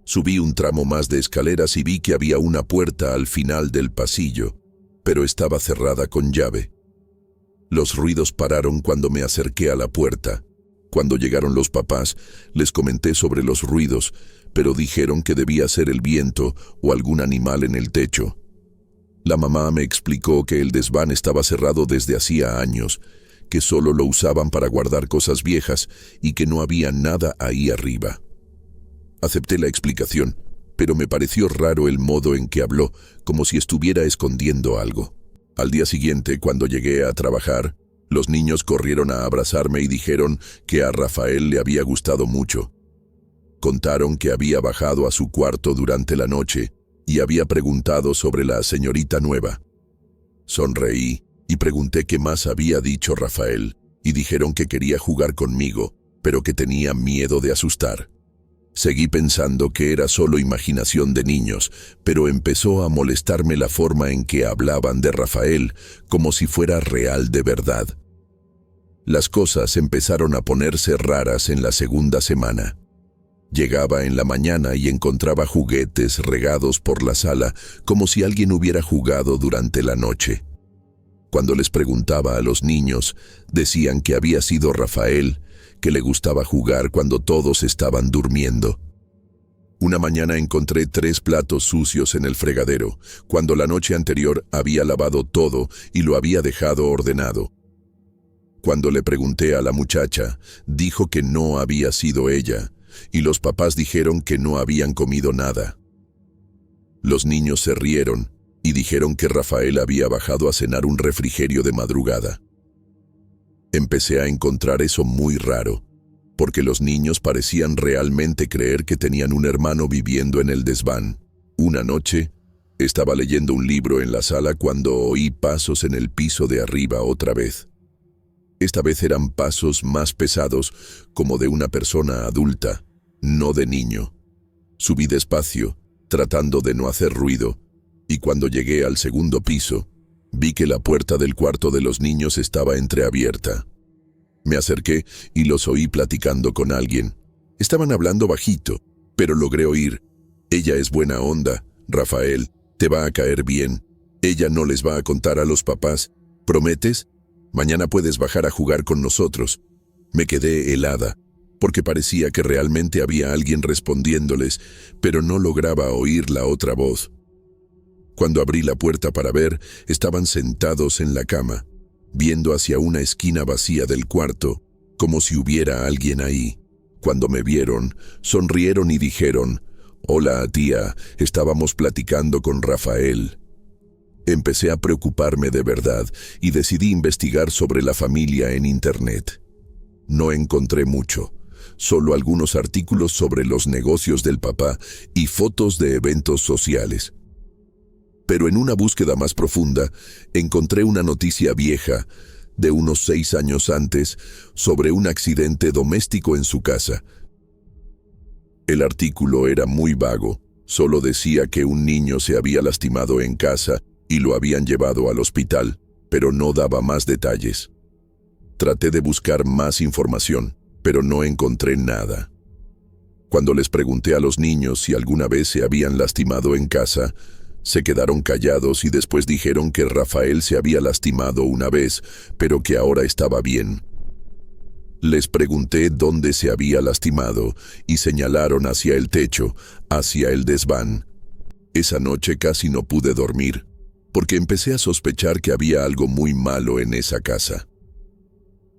A: Subí un tramo más de escaleras y vi que había una puerta al final del pasillo, pero estaba cerrada con llave. Los ruidos pararon cuando me acerqué a la puerta. Cuando llegaron los papás, les comenté sobre los ruidos, pero dijeron que debía ser el viento o algún animal en el techo. La mamá me explicó que el desván estaba cerrado desde hacía años, que solo lo usaban para guardar cosas viejas y que no había nada ahí arriba. Acepté la explicación, pero me pareció raro el modo en que habló, como si estuviera escondiendo algo. Al día siguiente, cuando llegué a trabajar, los niños corrieron a abrazarme y dijeron que a Rafael le había gustado mucho. Contaron que había bajado a su cuarto durante la noche y había preguntado sobre la señorita nueva. Sonreí y pregunté qué más había dicho Rafael, y dijeron que quería jugar conmigo, pero que tenía miedo de asustar. Seguí pensando que era solo imaginación de niños, pero empezó a molestarme la forma en que hablaban de Rafael, como si fuera real de verdad. Las cosas empezaron a ponerse raras en la segunda semana. Llegaba en la mañana y encontraba juguetes regados por la sala, como si alguien hubiera jugado durante la noche. Cuando les preguntaba a los niños, decían que había sido Rafael, que le gustaba jugar cuando todos estaban durmiendo. Una mañana encontré 3 platos sucios en el fregadero, cuando la noche anterior había lavado todo y lo había dejado ordenado. Cuando le pregunté a la muchacha, dijo que no había sido ella, y los papás dijeron que no habían comido nada. Los niños se rieron y dijeron que Rafael había bajado a cenar un refrigerio de madrugada. Empecé a encontrar eso muy raro, porque los niños parecían realmente creer que tenían un hermano viviendo en el desván. Una noche, estaba leyendo un libro en la sala cuando oí pasos en el piso de arriba otra vez. Esta vez eran pasos más pesados, como de una persona adulta, no de niño. Subí despacio, tratando de no hacer ruido, y cuando llegué al 2.º piso, vi que la puerta del cuarto de los niños estaba entreabierta. Me acerqué y los oí platicando con alguien. Estaban hablando bajito, pero logré oír. Ella es buena onda, Rafael, te va a caer bien. Ella no les va a contar a los papás. ¿Prometes? Mañana puedes bajar a jugar con nosotros. Me quedé helada, porque parecía que realmente había alguien respondiéndoles, pero no lograba oír la otra voz. Cuando abrí la puerta para ver, estaban sentados en la cama, viendo hacia una esquina vacía del cuarto, como si hubiera alguien ahí. Cuando me vieron, sonrieron y dijeron, «Hola, tía, estábamos platicando con Rafael». Empecé a preocuparme de verdad y decidí investigar sobre la familia en Internet. No encontré mucho, solo algunos artículos sobre los negocios del papá y fotos de eventos sociales. Pero en una búsqueda más profunda, encontré una noticia vieja, de unos 6 años antes, sobre un accidente doméstico en su casa. El artículo era muy vago, solo decía que un niño se había lastimado en casa y lo habían llevado al hospital, pero no daba más detalles. Traté de buscar más información, pero no encontré nada. Cuando les pregunté a los niños si alguna vez se habían lastimado en casa, se quedaron callados y después dijeron que Rafael se había lastimado una vez, pero que ahora estaba bien. Les pregunté dónde se había lastimado y señalaron hacia el techo, hacia el desván. Esa noche casi no pude dormir, porque empecé a sospechar que había algo muy malo en esa casa.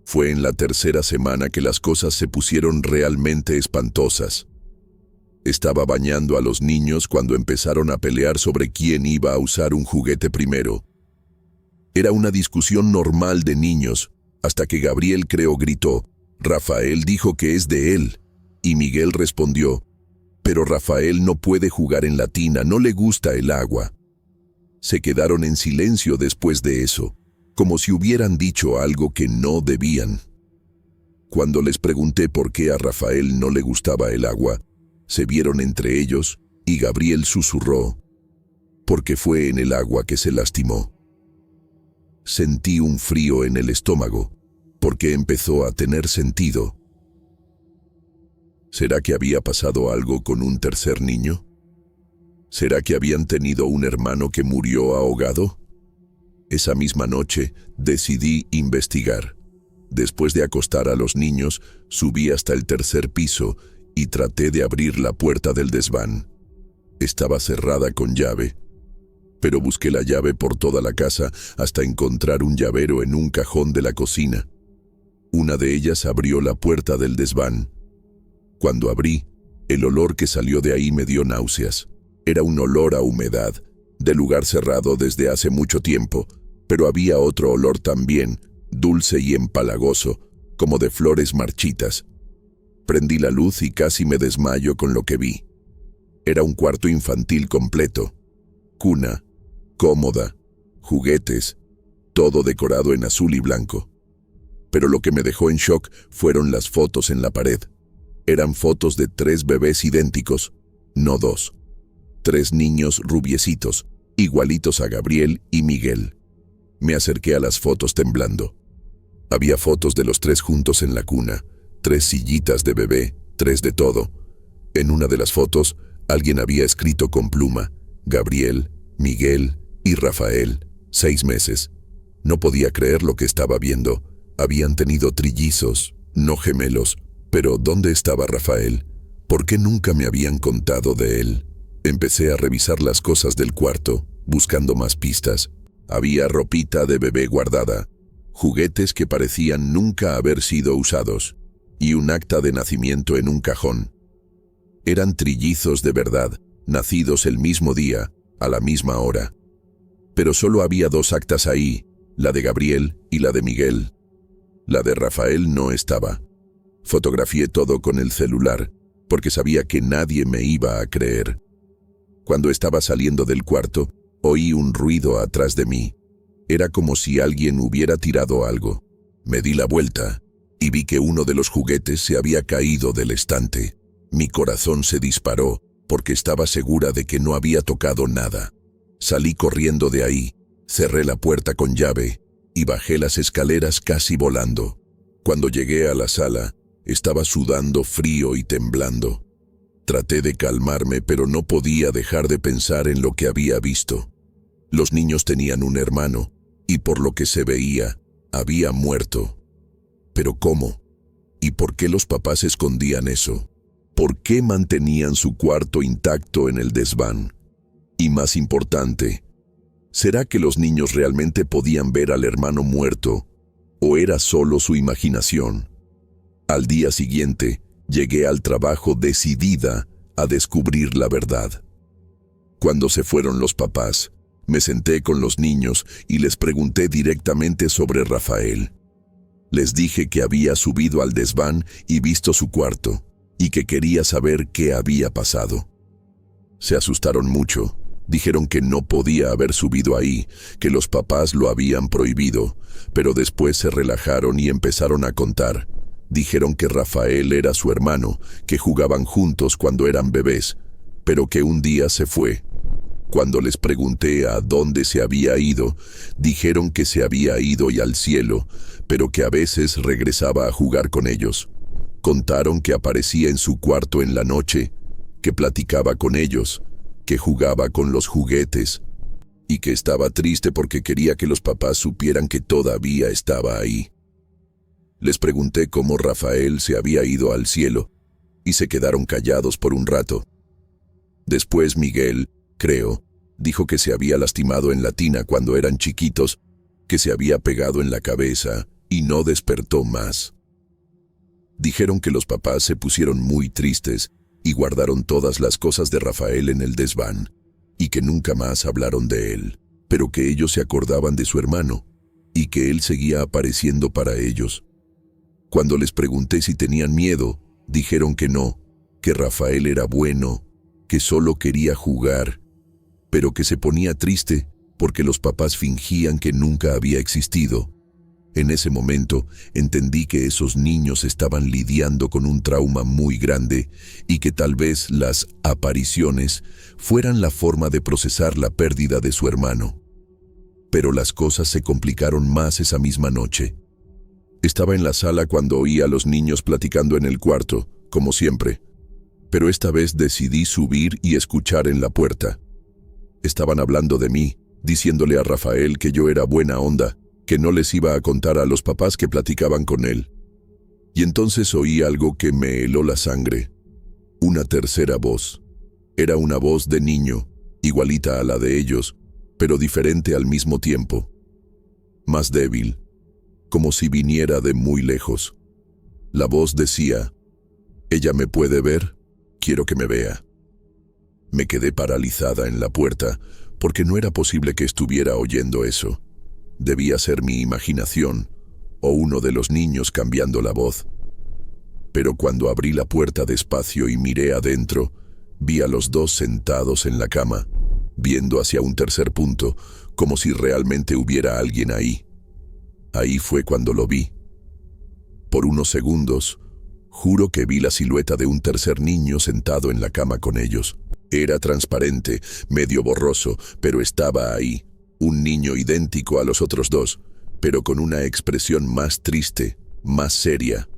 A: Fue en la 3ª semana que las cosas se pusieron realmente espantosas. Estaba bañando a los niños cuando empezaron a pelear sobre quién iba a usar un juguete primero. Era una discusión normal de niños, hasta que Gabriel gritó, «Rafael dijo que es de él», y Miguel respondió, «Pero Rafael no puede jugar en la tina, no le gusta el agua». Se quedaron en silencio después de eso, como si hubieran dicho algo que no debían. Cuando les pregunté por qué a Rafael no le gustaba el agua, se vieron entre ellos y Gabriel susurró, «Porque fue en el agua que se lastimó». Sentí un frío en el estómago, porque empezó a tener sentido. ¿Será que había pasado algo con un tercer niño? ¿Será que habían tenido un hermano que murió ahogado? Esa misma noche decidí investigar. Después de acostar a los niños, subí hasta el 3er piso y traté de abrir la puerta del desván. Estaba cerrada con llave, pero busqué la llave por toda la casa hasta encontrar un llavero en un cajón de la cocina. Una de ellas abrió la puerta del desván. Cuando abrí, el olor que salió de ahí me dio náuseas. Era un olor a humedad, de lugar cerrado desde hace mucho tiempo, pero había otro olor también, dulce y empalagoso, como de flores marchitas. Prendí la luz y casi me desmayo con lo que vi. Era un cuarto infantil completo. Cuna, cómoda, juguetes, todo decorado en azul y blanco. Pero lo que me dejó en shock fueron las fotos en la pared. Eran fotos de 3 bebés idénticos, no 2. 3 niños rubiecitos, igualitos a Gabriel y Miguel. Me acerqué a las fotos temblando. Había fotos de los 3 juntos en la cuna, 3 sillitas de bebé, 3 de todo. En una de las fotos, alguien había escrito con pluma, Gabriel, Miguel y Rafael, 6 meses. No podía creer lo que estaba viendo. Habían tenido trillizos, no gemelos. Pero ¿dónde estaba Rafael? ¿Por qué nunca me habían contado de él? Empecé a revisar las cosas del cuarto, buscando más pistas. Había ropita de bebé guardada, juguetes que parecían nunca haber sido usados, y un acta de nacimiento en un cajón. Eran trillizos de verdad, nacidos el mismo día, a la misma hora. Pero solo había 2 actas ahí, la de Gabriel y la de Miguel. La de Rafael no estaba. Fotografié todo con el celular, porque sabía que nadie me iba a creer. Cuando estaba saliendo del cuarto, oí un ruido atrás de mí. Era como si alguien hubiera tirado algo. Me di la vuelta y vi que uno de los juguetes se había caído del estante. Mi corazón se disparó porque estaba segura de que no había tocado nada. Salí corriendo de ahí, cerré la puerta con llave y bajé las escaleras casi volando. Cuando llegué a la sala, Estaba sudando frío y temblando. Traté de calmarme, pero no podía dejar de pensar en lo que había visto. Los niños tenían un hermano, y por lo que se veía, había muerto. ¿Pero cómo? ¿Y por qué los papás escondían eso? ¿Por qué mantenían su cuarto intacto en el desván? Y más importante, ¿será que los niños realmente podían ver al hermano muerto, o era solo su imaginación? Al día siguiente, llegué al trabajo decidida a descubrir la verdad. Cuando se fueron los papás, me senté con los niños y les pregunté directamente sobre Rafael. Les dije que había subido al desván y visto su cuarto, y que quería saber qué había pasado. Se asustaron mucho. Dijeron que no podía haber subido ahí, que los papás lo habían prohibido, pero después se relajaron y empezaron a contar. Dijeron que Rafael era su hermano, que jugaban juntos cuando eran bebés, pero que un día se fue. Cuando les pregunté a dónde se había ido, dijeron que se había ido y al cielo, pero que a veces regresaba a jugar con ellos. Contaron que aparecía en su cuarto en la noche, que platicaba con ellos, que jugaba con los juguetes, y que estaba triste porque quería que los papás supieran que todavía estaba ahí. Les pregunté cómo Rafael se había ido al cielo, y se quedaron callados por un rato. Después Miguel, creo, dijo que se había lastimado en la tina cuando eran chiquitos, que se había pegado en la cabeza y no despertó más. Dijeron que los papás se pusieron muy tristes y guardaron todas las cosas de Rafael en el desván, y que nunca más hablaron de él, pero que ellos se acordaban de su hermano, y que él seguía apareciendo para ellos. Cuando les pregunté si tenían miedo, dijeron que no, que Rafael era bueno, que solo quería jugar, pero que se ponía triste porque los papás fingían que nunca había existido. En ese momento entendí que esos niños estaban lidiando con un trauma muy grande y que tal vez las apariciones fueran la forma de procesar la pérdida de su hermano. Pero las cosas se complicaron más esa misma noche. Estaba en la sala cuando oí a los niños platicando en el cuarto, como siempre, pero esta vez decidí subir y escuchar en la puerta. Estaban hablando de mí, diciéndole a Rafael que yo era buena onda, que no les iba a contar a los papás que platicaban con él. Y entonces oí algo que me heló la sangre. Una tercera voz. Era una voz de niño, igualita a la de ellos, pero diferente al mismo tiempo. Más débil, como si viniera de muy lejos. La voz decía: «¿Ella me puede ver? Quiero que me vea». Me quedé paralizada en la puerta, porque no era posible que estuviera oyendo eso. Debía ser mi imaginación, o uno de los niños cambiando la voz. Pero cuando abrí la puerta despacio y miré adentro, vi a los dos sentados en la cama, viendo hacia un tercer punto, como si realmente hubiera alguien ahí. Ahí fue cuando lo vi. Por unos segundos, juro que vi la silueta de un tercer niño sentado en la cama con ellos. Era transparente, medio borroso, pero estaba ahí. Un niño idéntico a los otros dos, pero con una expresión más triste, más seria.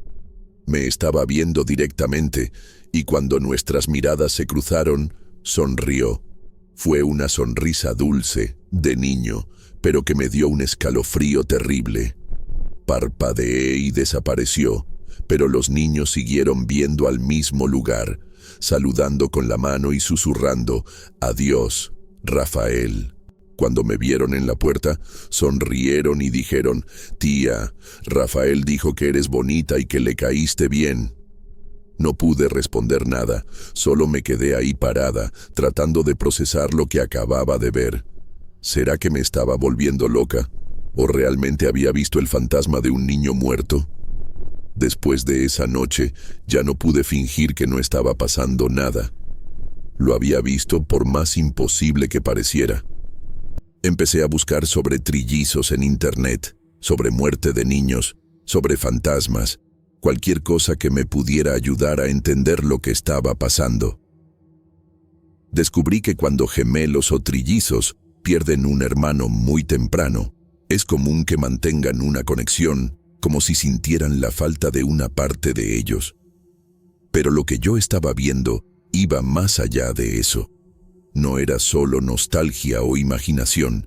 A: Me estaba viendo directamente, y cuando nuestras miradas se cruzaron, sonrió. Fue una sonrisa dulce, de niño, pero que me dio un escalofrío terrible. Parpadeé y desapareció, pero los niños siguieron viendo al mismo lugar, saludando con la mano y susurrando: «Adiós, Rafael». Cuando me vieron en la puerta, sonrieron y dijeron: «Tía, Rafael dijo que eres bonita y que le caíste bien». No pude responder nada, solo me quedé ahí parada, tratando de procesar lo que acababa de ver. ¿Será que me estaba volviendo loca? ¿O realmente había visto el fantasma de un niño muerto? Después de esa noche, ya no pude fingir que no estaba pasando nada. Lo había visto por más imposible que pareciera. Empecé a buscar sobre trillizos en internet, sobre muerte de niños, sobre fantasmas, cualquier cosa que me pudiera ayudar a entender lo que estaba pasando. Descubrí que cuando gemelos o trillizos pierden un hermano muy temprano, es común que mantengan una conexión, como si sintieran la falta de una parte de ellos. Pero lo que yo estaba viendo iba más allá de eso. No era solo nostalgia o imaginación,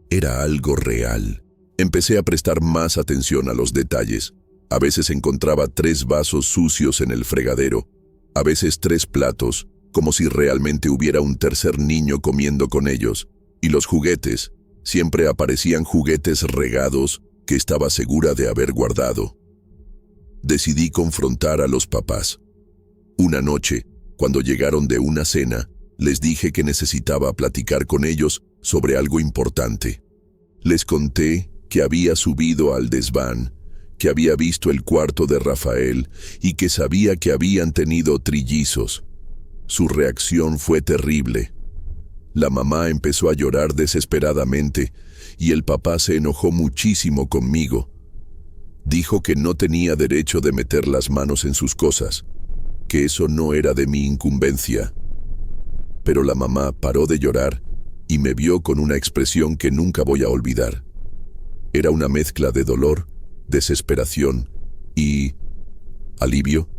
A: era algo real. Empecé a prestar más atención a los detalles. A veces encontraba 3 vasos sucios en el fregadero, a veces 3 platos, como si realmente hubiera un tercer niño comiendo con ellos. Y los juguetes, siempre aparecían juguetes regados que estaba segura de haber guardado. Decidí confrontar a los papás. Una noche, cuando llegaron de una cena, les dije que necesitaba platicar con ellos sobre algo importante. Les conté que había subido al desván, que había visto el cuarto de Rafael y que sabía que habían tenido trillizos. Su reacción fue terrible. La mamá empezó a llorar desesperadamente y el papá se enojó muchísimo conmigo. Dijo que no tenía derecho de meter las manos en sus cosas, que eso no era de mi incumbencia. Pero la mamá paró de llorar y me vio con una expresión que nunca voy a olvidar. Era una mezcla de dolor, desesperación y alivio,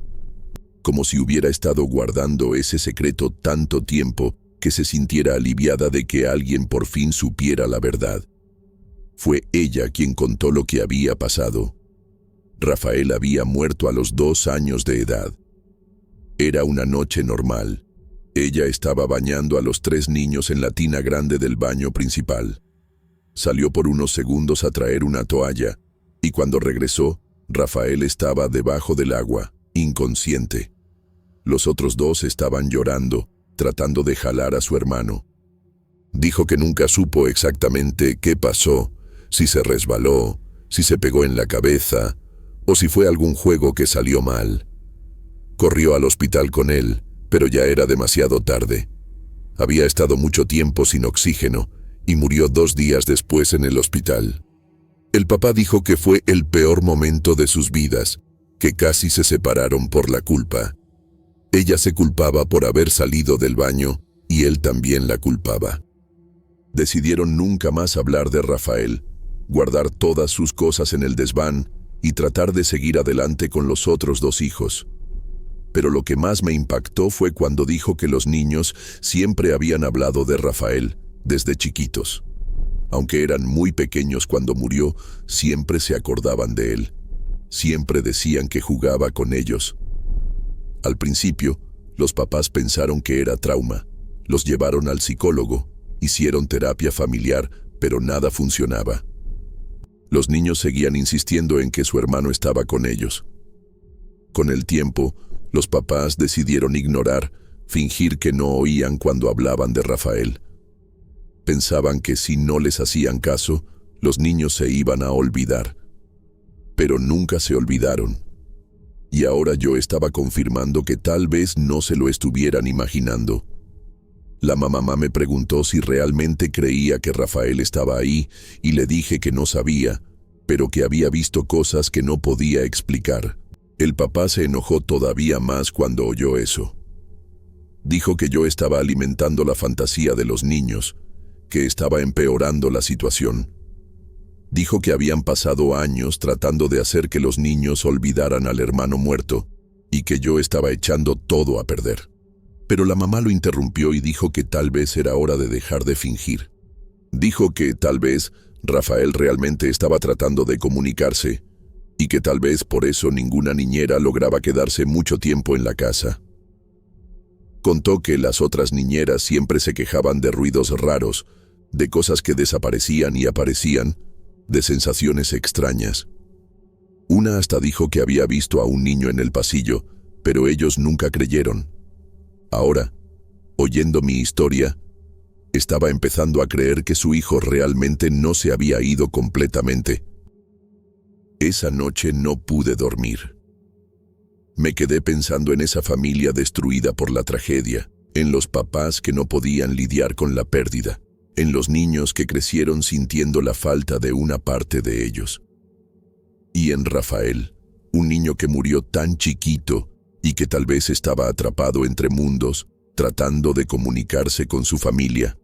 A: como si hubiera estado guardando ese secreto tanto tiempo que se sintiera aliviada de que alguien por fin supiera la verdad. Fue ella quien contó lo que había pasado. Rafael había muerto a los 2 años de edad. Era una noche normal. Ella estaba bañando a los 3 niños en la tina grande del baño principal. Salió por unos segundos a traer una toalla, y cuando regresó, Rafael estaba debajo del agua, inconsciente. Los otros 2 estaban llorando, tratando de jalar a su hermano. Dijo que nunca supo exactamente qué pasó, si se resbaló, si se pegó en la cabeza, o si fue algún juego que salió mal. Corrió al hospital con él, pero ya era demasiado tarde. Había estado mucho tiempo sin oxígeno y murió 2 días después en el hospital. El papá dijo que fue el peor momento de sus vidas, que casi se separaron por la culpa. Ella se culpaba por haber salido del baño y él también la culpaba. Decidieron nunca más hablar de Rafael, guardar todas sus cosas en el desván y tratar de seguir adelante con los otros 2 hijos. Pero lo que más me impactó fue cuando dijo que los niños siempre habían hablado de Rafael desde chiquitos. Aunque eran muy pequeños cuando murió, siempre se acordaban de él. Siempre decían que jugaba con ellos. Al principio, los papás pensaron que era trauma. Los llevaron al psicólogo, hicieron terapia familiar, pero nada funcionaba. Los niños seguían insistiendo en que su hermano estaba con ellos. Con el tiempo, los papás decidieron ignorar, fingir que no oían cuando hablaban de Rafael. Pensaban que si no les hacían caso, los niños se iban a olvidar. Pero nunca se olvidaron. Y ahora yo estaba confirmando que tal vez no se lo estuvieran imaginando. La mamá me preguntó si realmente creía que Rafael estaba ahí y le dije que no sabía, pero que había visto cosas que no podía explicar. El papá se enojó todavía más cuando oyó eso. Dijo que yo estaba alimentando la fantasía de los niños, que estaba empeorando la situación. Dijo que habían pasado años tratando de hacer que los niños olvidaran al hermano muerto y que yo estaba echando todo a perder. Pero la mamá lo interrumpió y dijo que tal vez era hora de dejar de fingir. Dijo que tal vez Rafael realmente estaba tratando de comunicarse y que tal vez por eso ninguna niñera lograba quedarse mucho tiempo en la casa. Contó que las otras niñeras siempre se quejaban de ruidos raros, de cosas que desaparecían y aparecían, de sensaciones extrañas. Una hasta dijo que había visto a un niño en el pasillo, pero ellos nunca creyeron. Ahora, oyendo mi historia, estaba empezando a creer que su hijo realmente no se había ido completamente. Esa noche no pude dormir. Me quedé pensando en esa familia destruida por la tragedia, en los papás que no podían lidiar con la pérdida, en los niños que crecieron sintiendo la falta de una parte de ellos. Y en Rafael, un niño que murió tan chiquito y que tal vez estaba atrapado entre mundos, tratando de comunicarse con su familia.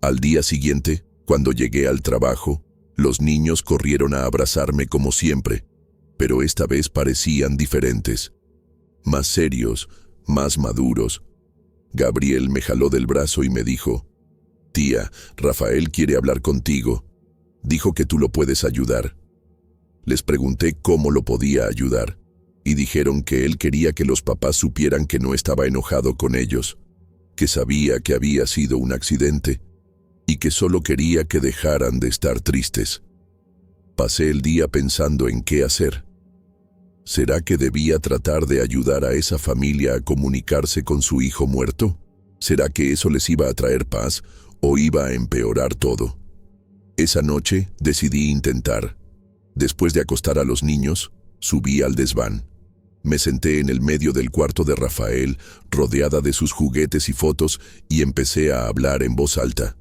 A: Al día siguiente, cuando llegué al trabajo, los niños corrieron a abrazarme como siempre, pero esta vez parecían diferentes, más serios, más maduros. Gabriel me jaló del brazo y me dijo: «Tía, Rafael quiere hablar contigo. Dijo que tú lo puedes ayudar». Les pregunté cómo lo podía ayudar, y dijeron que él quería que los papás supieran que no estaba enojado con ellos, que sabía que había sido un accidente, y que solo quería que dejaran de estar tristes. Pasé el día pensando en qué hacer. ¿Será que debía tratar de ayudar a esa familia a comunicarse con su hijo muerto? ¿Será que eso les iba a traer paz o iba a empeorar todo? Esa noche decidí intentar. Después de acostar a los niños, subí al desván. Me senté en el medio del cuarto de Rafael, rodeada de sus juguetes y fotos, y empecé a hablar en voz alta.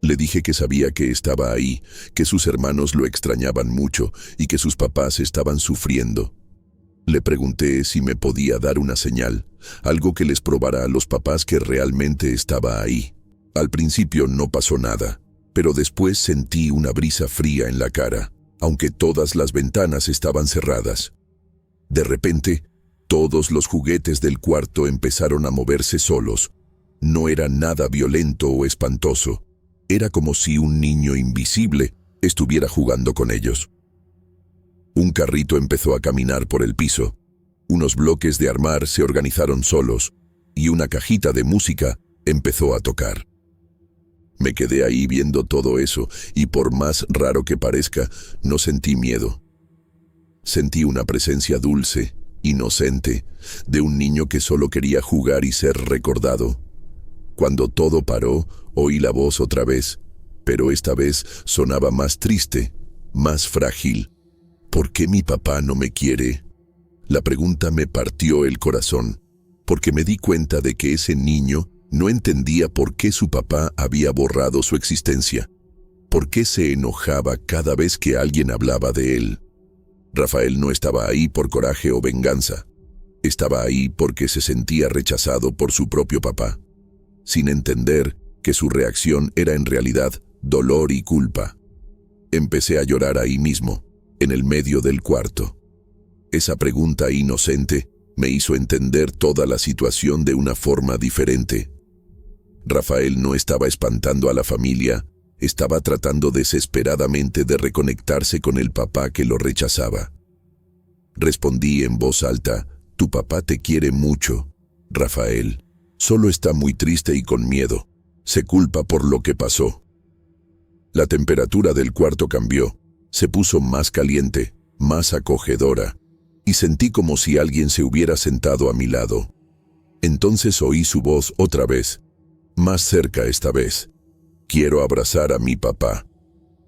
A: Le dije que sabía que estaba ahí, que sus hermanos lo extrañaban mucho y que sus papás estaban sufriendo. Le pregunté si me podía dar una señal, algo que les probara a los papás que realmente estaba ahí. Al principio no pasó nada, pero después sentí una brisa fría en la cara, aunque todas las ventanas estaban cerradas. De repente, todos los juguetes del cuarto empezaron a moverse solos. No era nada violento o espantoso. Era como si un niño invisible estuviera jugando con ellos. Un carrito empezó a caminar por el piso. Unos bloques de armar se organizaron solos y una cajita de música empezó a tocar. Me quedé ahí viendo todo eso y por más raro que parezca, no sentí miedo. Sentí una presencia dulce, inocente, de un niño que solo quería jugar y ser recordado. Cuando todo paró, oí la voz otra vez, pero esta vez sonaba más triste, más frágil. ¿Por qué mi papá no me quiere? La pregunta me partió el corazón, porque me di cuenta de que ese niño no entendía por qué su papá había borrado su existencia, por qué se enojaba cada vez que alguien hablaba de él. Rafael no estaba ahí por coraje o venganza, estaba ahí porque se sentía rechazado por su propio papá, sin entender que su reacción era en realidad dolor y culpa. Empecé a llorar ahí mismo, en el medio del cuarto. Esa pregunta inocente me hizo entender toda la situación de una forma diferente. Rafael no estaba espantando a la familia, estaba tratando desesperadamente de reconectarse con el papá que lo rechazaba. Respondí en voz alta: «Tu papá te quiere mucho, Rafael. Solo está muy triste y con miedo. Se culpa por lo que pasó». La temperatura del cuarto cambió. Se puso más caliente, más acogedora, y sentí como si alguien se hubiera sentado a mi lado. Entonces oí su voz otra vez, más cerca esta vez. «Quiero abrazar a mi papá.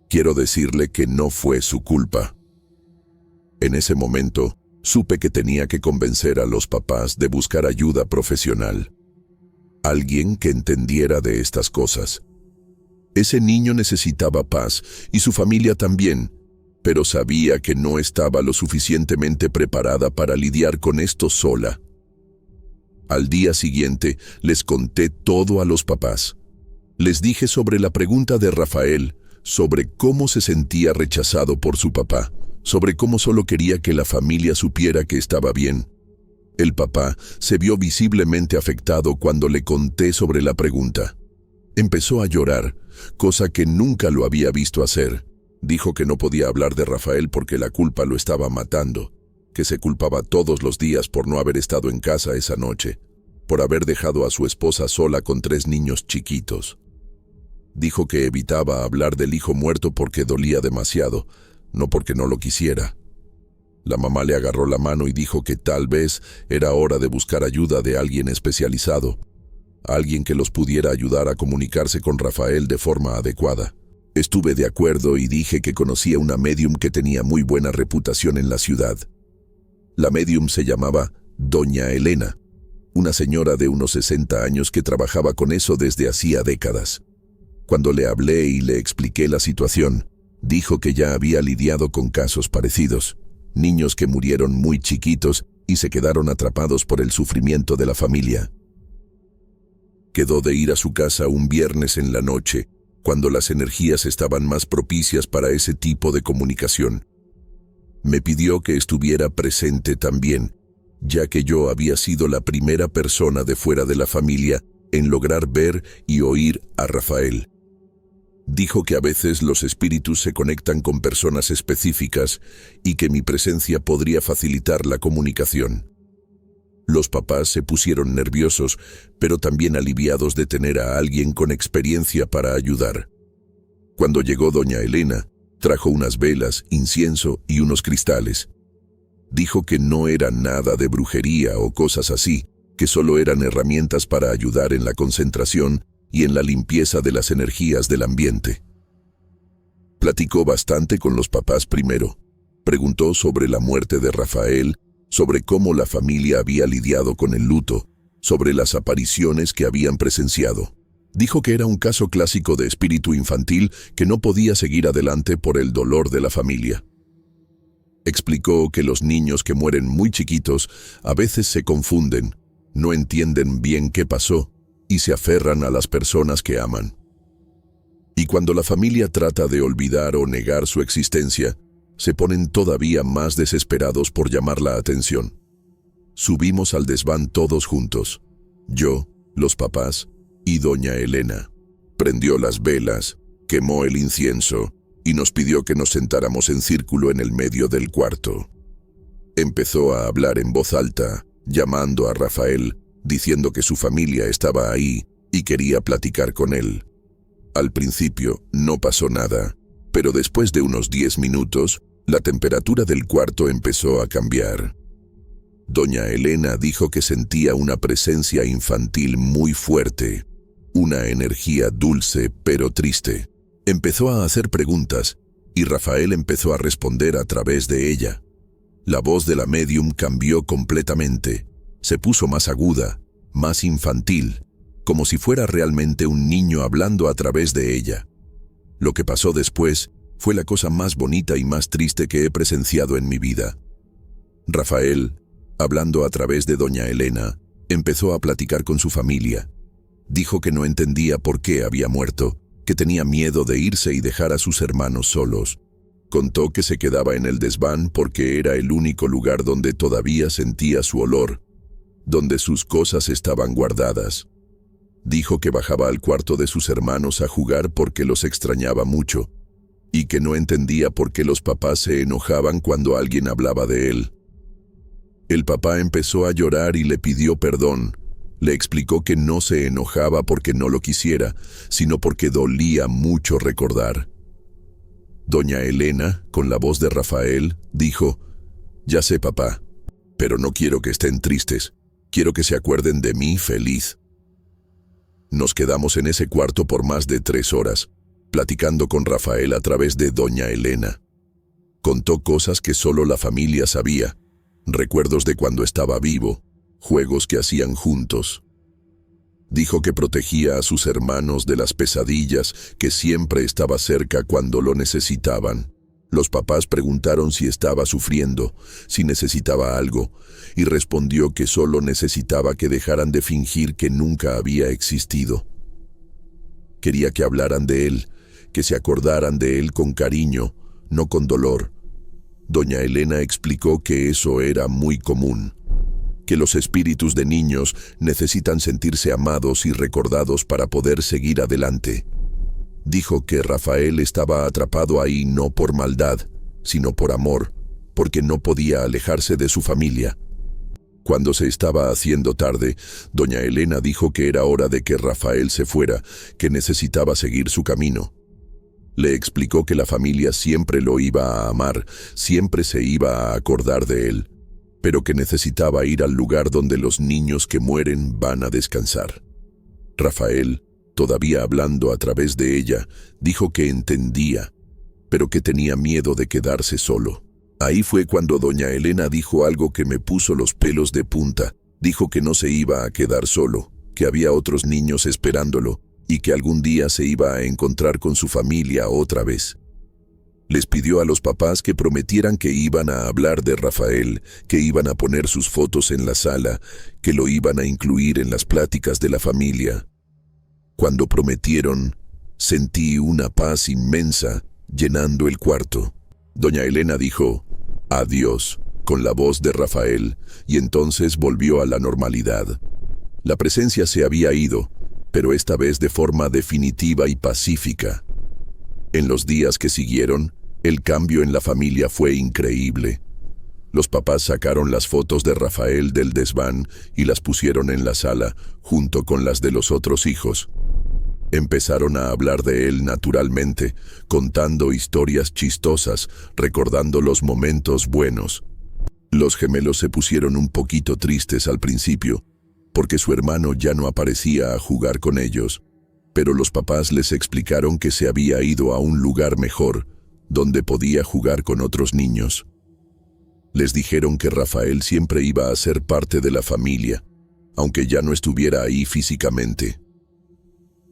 A: Quiero decirle que no fue su culpa». En ese momento, supe que tenía que convencer a los papás de buscar ayuda profesional. Alguien que entendiera de estas cosas. Ese niño necesitaba paz y su familia también, pero sabía que no estaba lo suficientemente preparada para lidiar con esto sola. Al día siguiente les conté todo a los papás. Les dije sobre la pregunta de Rafael, sobre cómo se sentía rechazado por su papá, sobre cómo solo quería que la familia supiera que estaba bien. El papá se vio visiblemente afectado cuando le conté sobre la pregunta. Empezó a llorar, cosa que nunca lo había visto hacer. Dijo que no podía hablar de Rafael porque la culpa lo estaba matando, que se culpaba todos los días por no haber estado en casa esa noche, por haber dejado a su esposa sola con 3 niños chiquitos. Dijo que evitaba hablar del hijo muerto porque dolía demasiado, no porque no lo quisiera. La mamá le agarró la mano y dijo que tal vez era hora de buscar ayuda de alguien especializado, alguien que los pudiera ayudar a comunicarse con Rafael de forma adecuada. Estuve de acuerdo y dije que conocía una médium que tenía muy buena reputación en la ciudad. La médium se llamaba Doña Elena, una señora de unos 60 años que trabajaba con eso desde hacía décadas. Cuando le hablé y le expliqué la situación, dijo que ya había lidiado con casos parecidos, niños que murieron muy chiquitos y se quedaron atrapados por el sufrimiento de la familia. Quedó de ir a su casa un viernes en la noche, cuando las energías estaban más propicias para ese tipo de comunicación. Me pidió que estuviera presente también, ya que yo había sido la primera persona de fuera de la familia en lograr ver y oír a Rafael. Dijo que a veces los espíritus se conectan con personas específicas y que mi presencia podría facilitar la comunicación. Los papás se pusieron nerviosos, pero también aliviados de tener a alguien con experiencia para ayudar. Cuando llegó doña Elena, trajo unas velas, incienso y unos cristales. Dijo que no era nada de brujería o cosas así, que solo eran herramientas para ayudar en la concentración y en la limpieza de las energías del ambiente. Platicó bastante con los papás primero. Preguntó sobre la muerte de Rafael, sobre cómo la familia había lidiado con el luto, sobre las apariciones que habían presenciado. Dijo que era un caso clásico de espíritu infantil que no podía seguir adelante por el dolor de la familia. Explicó que los niños que mueren muy chiquitos a veces se confunden, no entienden bien qué pasó y se aferran a las personas que aman. Y cuando la familia trata de olvidar o negar su existencia, se ponen todavía más desesperados por llamar la atención. Subimos al desván todos juntos, yo, los papás y doña Elena. Prendió las velas, quemó el incienso y nos pidió que nos sentáramos en círculo en el medio del cuarto. Empezó a hablar en voz alta, llamando a Rafael, diciendo que su familia estaba ahí y quería platicar con él. Al principio no pasó nada, pero después de unos 10 minutos, la temperatura del cuarto empezó a cambiar. Doña Elena dijo que sentía una presencia infantil muy fuerte, una energía dulce pero triste. Empezó a hacer preguntas y Rafael empezó a responder a través de ella. La voz de la médium cambió completamente. Se puso más aguda, más infantil, como si fuera realmente un niño hablando a través de ella. Lo que pasó después fue la cosa más bonita y más triste que he presenciado en mi vida. Rafael, hablando a través de doña Elena, empezó a platicar con su familia. Dijo que no entendía por qué había muerto, que tenía miedo de irse y dejar a sus hermanos solos. Contó que se quedaba en el desván porque era el único lugar donde todavía sentía su olor, donde sus cosas estaban guardadas. Dijo que bajaba al cuarto de sus hermanos a jugar porque los extrañaba mucho, y que no entendía por qué los papás se enojaban cuando alguien hablaba de él. El papá empezó a llorar y le pidió perdón. Le explicó que no se enojaba porque no lo quisiera, sino porque dolía mucho recordar. Doña Elena, con la voz de Rafael, dijo: «Ya sé, papá, pero no quiero que estén tristes. Quiero que se acuerden de mí feliz». Nos quedamos en ese cuarto por más de 3 horas, platicando con Rafael a través de doña Elena. Contó cosas que solo la familia sabía, recuerdos de cuando estaba vivo, juegos que hacían juntos. Dijo que protegía a sus hermanos de las pesadillas, que siempre estaba cerca cuando lo necesitaban. Los papás preguntaron si estaba sufriendo, si necesitaba algo, y respondió que solo necesitaba que dejaran de fingir que nunca había existido. Quería que hablaran de él, que se acordaran de él con cariño, no con dolor. Doña Elena explicó que eso era muy común, que los espíritus de niños necesitan sentirse amados y recordados para poder seguir adelante. Dijo que Rafael estaba atrapado ahí no por maldad, sino por amor, porque no podía alejarse de su familia. Cuando se estaba haciendo tarde, doña Elena dijo que era hora de que Rafael se fuera, que necesitaba seguir su camino. Le explicó que la familia siempre lo iba a amar, siempre se iba a acordar de él, pero que necesitaba ir al lugar donde los niños que mueren van a descansar. Rafael, todavía hablando a través de ella, dijo que entendía, pero que tenía miedo de quedarse solo. Ahí fue cuando doña Elena dijo algo que me puso los pelos de punta. Dijo que no se iba a quedar solo, que había otros niños esperándolo y que algún día se iba a encontrar con su familia otra vez. Les pidió a los papás que prometieran que iban a hablar de Rafael, que iban a poner sus fotos en la sala, que lo iban a incluir en las pláticas de la familia. Cuando prometieron, sentí una paz inmensa llenando el cuarto. Doña Elena dijo: Adiós, con la voz de Rafael, y entonces volvió a la normalidad. La presencia se había ido, pero esta vez de forma definitiva y pacífica. En los días que siguieron, el cambio en la familia fue increíble. Los papás sacaron las fotos de Rafael del desván y las pusieron en la sala, junto con las de los otros hijos. Empezaron a hablar de él naturalmente, contando historias chistosas, recordando los momentos buenos. Los gemelos se pusieron un poquito tristes al principio, porque su hermano ya no aparecía a jugar con ellos, pero los papás les explicaron que se había ido a un lugar mejor, donde podía jugar con otros niños. Les dijeron que Rafael siempre iba a ser parte de la familia, aunque ya no estuviera ahí físicamente.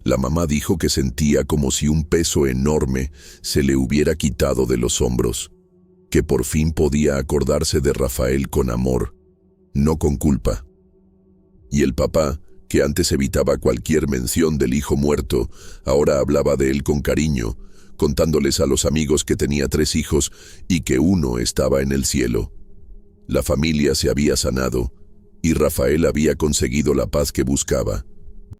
A: La mamá dijo que sentía como si un peso enorme se le hubiera quitado de los hombros, que por fin podía acordarse de Rafael con amor, no con culpa. Y el papá, que antes evitaba cualquier mención del hijo muerto, ahora hablaba de él con cariño, contándoles a los amigos que tenía 3 hijos y que uno estaba en el cielo. La familia se había sanado y Rafael había conseguido la paz que buscaba.